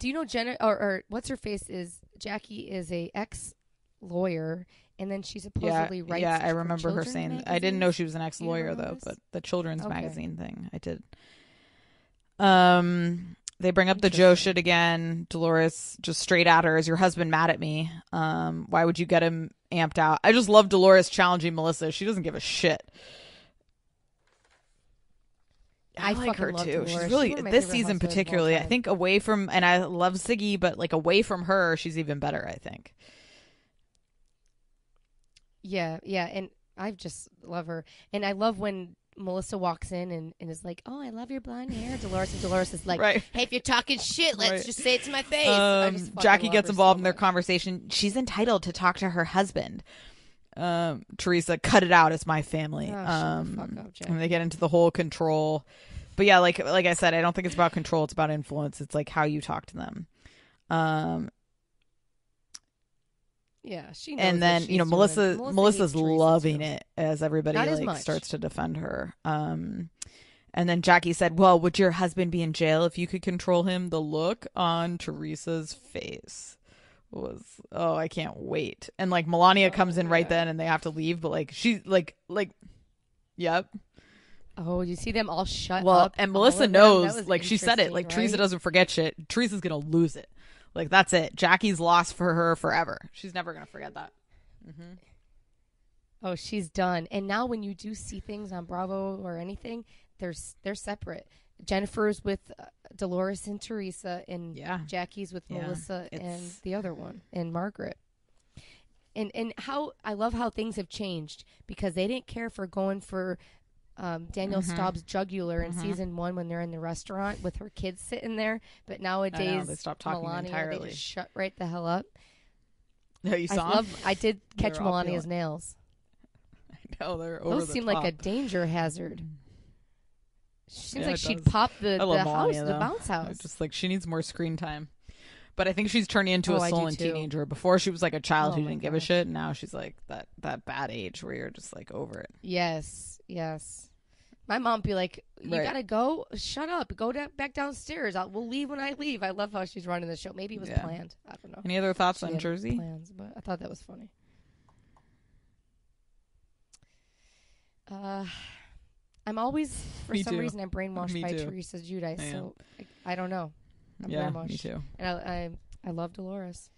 Do you know Jenna or what's her face is Jackie is a ex-lawyer and then she supposedly writes. Yeah, I remember her saying magazines? I didn't know she was an ex-lawyer though, but the children's magazine thing I did. They bring up the Joe shit again. Dolores just straight at her. Is your husband mad at me? Why would you get him amped out? I just love Dolores challenging Melissa. She doesn't give a shit. I like her too. She's really this season particularly. I think away from, and I love Siggy, but like away from her, she's even better. I think. Yeah, and I just love her, and I love when Melissa walks in and is like, "Oh, I love your blonde hair." Dolores is like, Right. "Hey, if you're talking shit, let's Right. just say it to my face." I just fucking Jackie love gets her involved so in their much. conversation. She's entitled to talk to her husband. Teresa, cut it out. It's my family. Oh, shut the fuck up, Jackie. And they get into the whole control. But yeah, like I said, I don't think it's about control. It's about influence. It's like how you talk to them. Yeah, she knows. And then, what you know, she's doing. Melissa's hates Teresa, loving too. it as everybody Not as like much. starts to defend her. And then Jackie said, "Well, would your husband be in jail if you could control him?" The look on Teresa's face was, oh, I can't wait. And like Melania comes in right then and they have to leave, but like she's like yep. Oh, you see them all shut Well, up. and all Melissa of them? That knows, was like she said it, like interesting, Teresa right? doesn't forget shit. Teresa's gonna lose it. Like that's it. Jackie's lost for her forever. She's never gonna forget that. Oh, she's done. And now when you do see things on Bravo or anything, they're separate. Jennifer's with Dolores and Teresa, and Yeah. Jackie's with Yeah, Melissa and it's- the other one, and Margaret. And how I love how things have changed, because they didn't care for going for Danielle Staub's jugular in season 1 when they're in the restaurant with her kids sitting there. But nowadays, they stopped talking Melania, entirely. they just shut right the hell up. No, you saw 'em? I did catch They're all Melania's feeling- nails. No, they're over Those the seem top. like a danger hazard. She seems Yeah, like it she'd does. pop the I love house, Melania, the though. bounce I house. just like she needs more screen time. But I think she's turning into Oh, a I do sullen too. teenager. Before she was like a child Oh who my didn't give a gosh. shit. And now she's like that bad age where you're just like over it. Yes. My mom be like, "You Right. gotta go. Shut up. Go back downstairs. We'll leave when I leave." I love how she's running the show. Maybe it was Yeah. planned. I don't know. Any other thoughts She on had Jersey? plans, but I thought that was funny. I'm always, for Me some too. reason, I'm brainwashed Me by too. Teresa Giudice. I am. So I don't know. I'm Yeah, brainwashed. me too. And I love Dolores.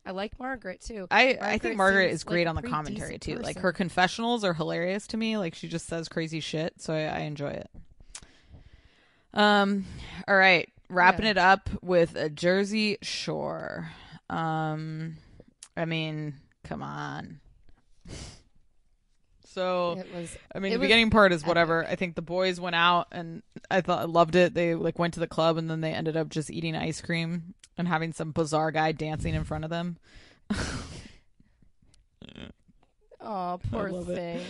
I like Margaret too. I think Margaret seems is great like a on the pretty commentary decent too. Like person. her confessionals are hilarious to me. Like she just says crazy shit, so I enjoy it. All right, wrapping Yeah. it up with a Jersey Shore. I mean, come on. So It was. I mean, it the was beginning part is epic. whatever. I think the boys went out, and I loved it. They like went to the club, and then they ended up just eating ice cream and having some bizarre guy dancing in front of them. Oh, poor love it. thing.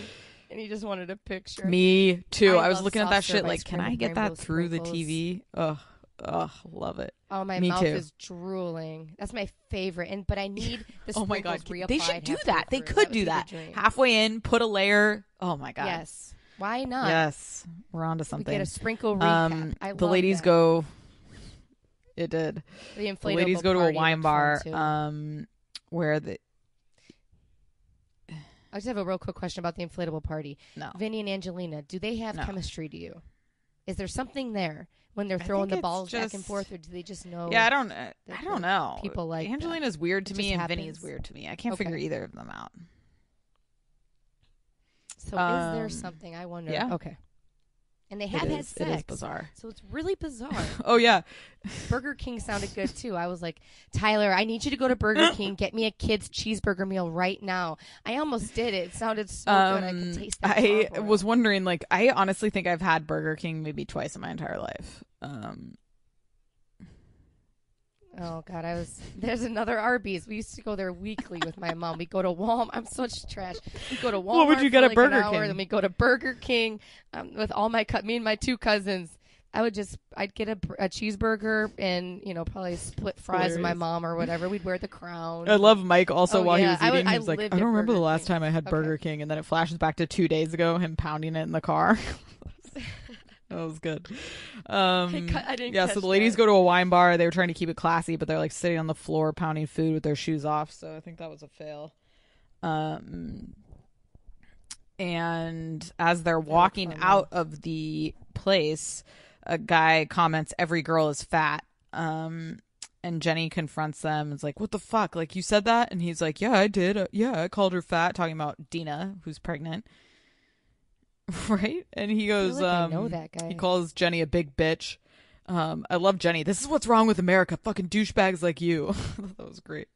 And he just wanted a picture. Me too. I was love looking at soft that serve shit ice like, can cream I with get that rainbow through the sprinkles. TV? Ugh, love it. Oh, my Me mouth too. is drooling. That's my favorite. But I need the Oh my god, sprinkles they reapplied should do halfway that. They through. could That would do be the that. dream. Halfway in, put a layer. Oh my god. Yes. Why not? Yes, we're on to We something. get a sprinkle recap. I the love ladies that. go. It did. The inflatable The ladies go to a party wine looked bar, fun, too. where the I just have a real quick question about the inflatable party. no. Vinny and Angelina, do they have No. chemistry to you? Is there something there when they're I throwing think the it's balls back and just- forth, or do they just know? Yeah, I don't the know. people like that. Angelina's weird to It me, just and Vinny's happens. weird to me. I can't Okay. figure either of them out. So is there something? I wonder. yeah. Okay. And they have It had is sex. bizarre. So it's really bizarre. Oh yeah, Burger King sounded good too. I was like, Tyler, I need you to go to Burger King, get me a kid's cheeseburger meal right now. I almost did it. It sounded so good. I could taste that. I carb oil. was wondering, like, I honestly think I've had Burger King maybe twice in my entire life. Oh God, there's another Arby's. We used to go there weekly with my mom. We go to Walmart. I'm such trash. We go to Walmart. What would you for get at like Burger an hour, King? Then we go to Burger King with all me and my two cousins. I'd get a cheeseburger and probably split fries with my Hilarious. mom or whatever. We'd wear the crown. I love Mike also Oh, while yeah. he was I would- eating. I He was like, I lived don't at remember the Burger last King. time I had Okay. Burger King, and then it flashes back to 2 days ago, him pounding it in the car. That was good. I didn't Yeah, catch so the ladies that. go to a wine bar. They were trying to keep it classy, but they're like sitting on the floor pounding food with their shoes off. So I think that was a fail. And as they're walking fun, out of the place, a guy comments, "Every girl is fat." And Jenny confronts them. It's like, "What the fuck? Like, you said that?" And he's like, "Yeah, I did. Yeah, I called her fat," talking about Dina, who's pregnant. Right? And he goes, like I know that guy. he calls Jenny a big bitch. I love Jenny. "This is what's wrong with America. Fucking douchebags like you." That was great.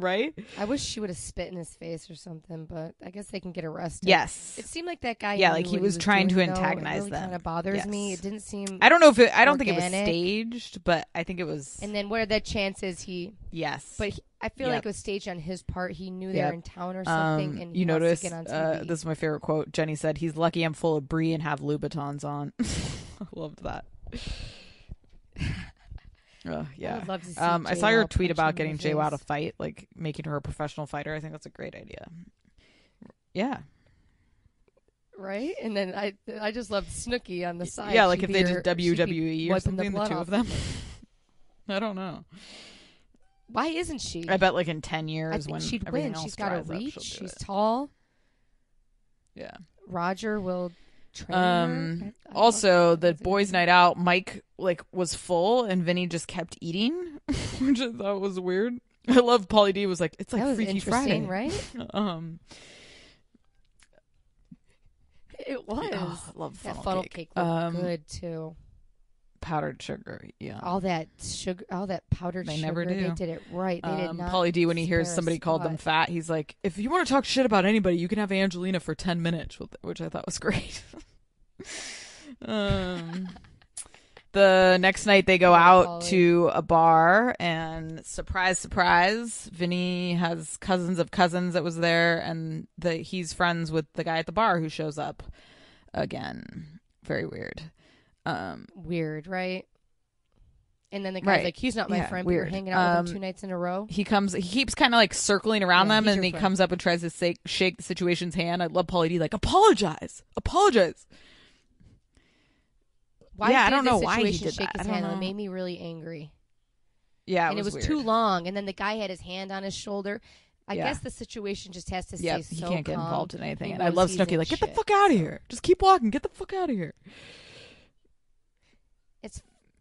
right? I wish she would have spit in his face or something, but I guess they can get arrested. Yes. It seemed like that guy. Yeah, knew like he what was trying to doing, antagonize It really them. kind of bothers me. Yes. It didn't seem. I don't know if I don't think it was organic. staged, but I think it was. And then what are the chances he? Yes. But I feel Yep. like it was staged on his part. He knew they Yep. were in town or something, and he you wants notice to get on TV. this is my favorite quote. Jenny said, "He's lucky I'm full of brie and have Louboutins on." I loved that. Yeah. I would love to see I saw your JWoww tweet punch about him getting in the JWoww to face. fight, like making her a professional fighter. I think that's a great idea. Yeah. Right? And then I just loved Snooki on the side. Yeah, like She'd if be they her- did she'd be WWE or wiping the something, the blood two off of them. I don't know. Why isn't she? I bet like in 10 I years think when she'd everything win. else She's got a dries up, reach. she'll do She's it. tall. Yeah. Roger will train her. I Also, don't know. the boys' night out, Mike like was full and Vinny just kept eating, which I thought was weird. I love Pauly D was like, it's like That was Freaky interesting, Friday. right? It was. Oh, I love That funnel funnel cake. cake was good too. Powdered sugar, yeah. All that sugar, all that powdered They sugar. never do. They did it right. They did not. Pauly D, when he hears spare a somebody called them spot. fat, he's like, if you want to talk shit about anybody, you can have Angelina for 10 minutes, which I thought was great. The next night they go out Pauly. to a bar, and surprise, surprise, Vinny has cousins of cousins that was there, and he's friends with the guy at the bar who shows up again. Very weird. Weird, right? And then the guy's Right. like, "He's not my Yeah, friend." But you're weird. hanging out with him 2 nights in a row. He keeps kind of like circling around Yeah, them, he's and your he friend. comes up and tries to shake the situation's hand. I love Pauly D, like, apologize. Why Yeah, I did don't the know why he situation did shake that. his I don't hand? know. It made me really angry. Yeah, And it was weird. too long. And then the guy had his hand on his shoulder. I Yeah. guess the situation just has to stay Yeah, so he can't get calm. involved in anything. He And I knows love he's Snooki, in like, get the shit. fuck out of here. Just keep walking. Get the fuck out of here.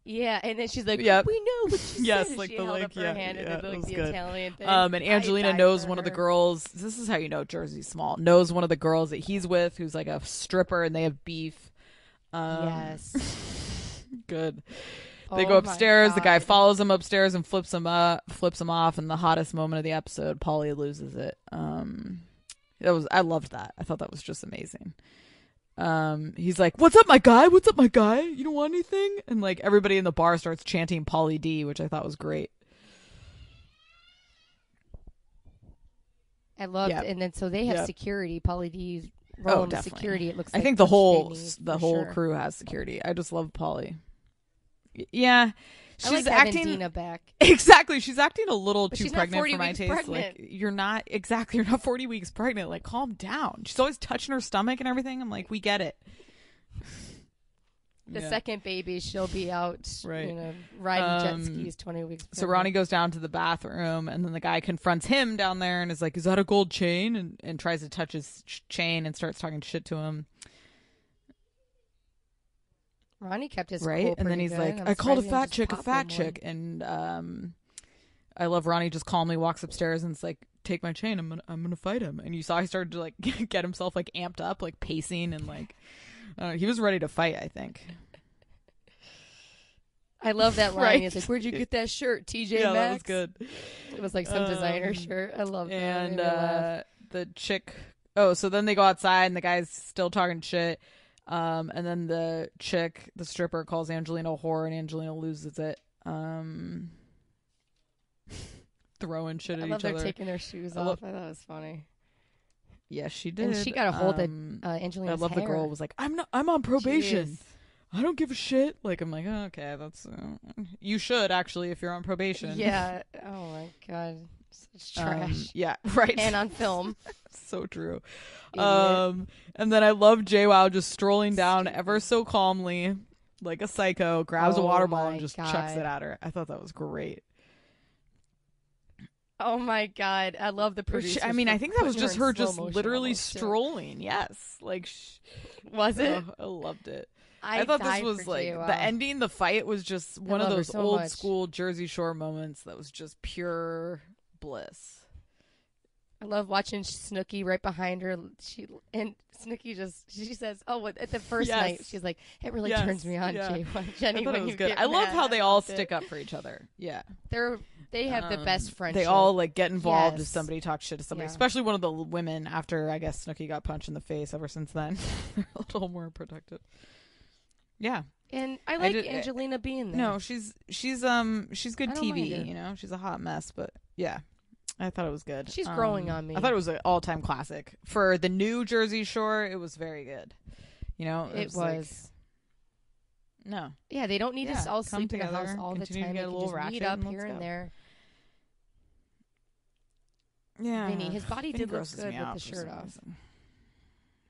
Yeah, and then she's like, Yep. "We know what she Yes, said." like she the held like, up her yeah, hand yeah, and it did like was the good. Italian thing. And I Angelina died knows for one of the her. girls. This is how you know Jersey's small. Knows one of the girls that he's with, who's like a stripper, and they have beef. Yes. Good. They Oh go my upstairs. The guy God. follows him upstairs and flips him off. And the hottest moment of the episode, Pauly loses it. I loved that. I thought that was just amazing. He's like, "What's up, my guy? What's up, my guy? You don't want anything?" And like everybody in the bar starts chanting Pauly D, which I thought was great. I loved Yep. it. And then so they have Yep. security. Pauly D's role in definitely. security. It looks I like think the which whole they need, the for whole sure. crew has security. I just love Pauly. Yeah, I like she's having acting Dina back. exactly. She's acting a little But too she's not pregnant 40 for my weeks taste. pregnant. Like you're not 40 weeks pregnant. Like calm down. She's always touching her stomach and everything. I'm like, we get it. The Yeah. second baby, she'll be out, Right. riding jet skis 20 weeks. So Ronnie goes down to the bathroom, and then the guy confronts him down there and is like, "Is that a gold chain?" And tries to touch his chain and starts talking shit to him. Ronnie kept his Right, cool and then pretty he's good. like, I'm "I called a surprised he fat didn't chick a just fat pop him chick," and I love Ronnie just calmly walks upstairs and it's like, "Take my chain, I'm gonna fight him." And you saw he started to like get himself like amped up, like pacing and like he was ready to fight. I think. I love that line. Right. He's like, "Where'd you get that shirt, TJ Yeah, Maxx?" that was good. It was like some designer shirt. I love that. It And made me laugh. the chick. Oh, so then they go outside and the guy's still talking shit. And then the chick, the stripper, calls Angelina a whore, and Angelina loses it. Throwing shit I at love each they're other. taking their shoes I off. love- I thought it was funny. Yes, she did. And she got a hold of I Angelina's love the hair. girl was like, I'm on probation. Jeez. I don't give a shit. Like, I'm like, oh, okay, that's you should actually if you're on probation. Yeah. Oh my god. Such trash. Yeah, right. And on film. So true. Idiot. And then I love JWoww just strolling down ever so calmly, like a psycho, grabs a Oh water bottle my and just God. chucks it at her. I thought that was great. Oh my god. I love the producers. I mean, I think that was putting just in her slow just motion literally almost, too. strolling. Yes, like Was it? I loved it. I thought this died was for like JWoww. the ending. The fight was just one of love her those so old much. school Jersey Shore moments that was just pure bliss. I love watching Snooki right behind her. She says, "Oh, at the first Yes. night, she's like, it really Yes, turns me on, yeah. Jenny, I thought when it was you good. get I love mad." how they all loved it. stick up for each other. Yeah. They're They have the best friendship. They all like get involved if Yes. somebody talks shit to somebody, Yeah. especially one of the women. After I guess Snooki got punched in the face, ever since then, they're a little more protective. Yeah. And I like Angelina being there. No, she's good I don't mind TV. her. You know, she's a hot mess, but yeah, I thought it was good. She's growing on me. I thought it was an all-time classic for the new Jersey Shore. It was very good. You know, It was. like, no. Yeah, they don't need to all come sleep in the house together, all the continue to time. get They a can little just ratchet meet up and here let's and go. there. Yeah, Vinny, his body did look grosses good me with out the for shirt some off. reason.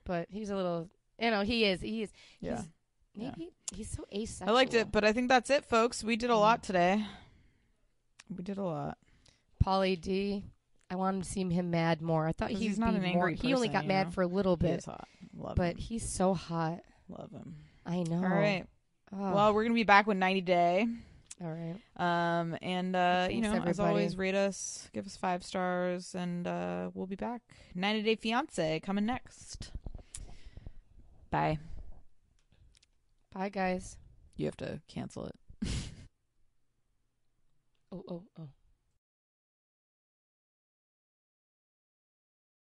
But he's a little, he is. Yeah. Maybe he's so asexual. I liked it, but I think that's it, folks. We did a lot today. We did a lot. Pauly D, I wanted to see him mad more. I thought 'Cause he'd he's not be an more. angry He only person, got you mad know? for a little He bit, is hot. Love but him. he's so hot. Love him. I know. All right. Oh, Well, we're gonna be back with 90 Day. all right. And Thanks, as everybody. always, rate us, give us 5 stars, and we'll be back. 90 Day Fiance coming next. Bye. Bye, guys. You have to cancel it. Oh.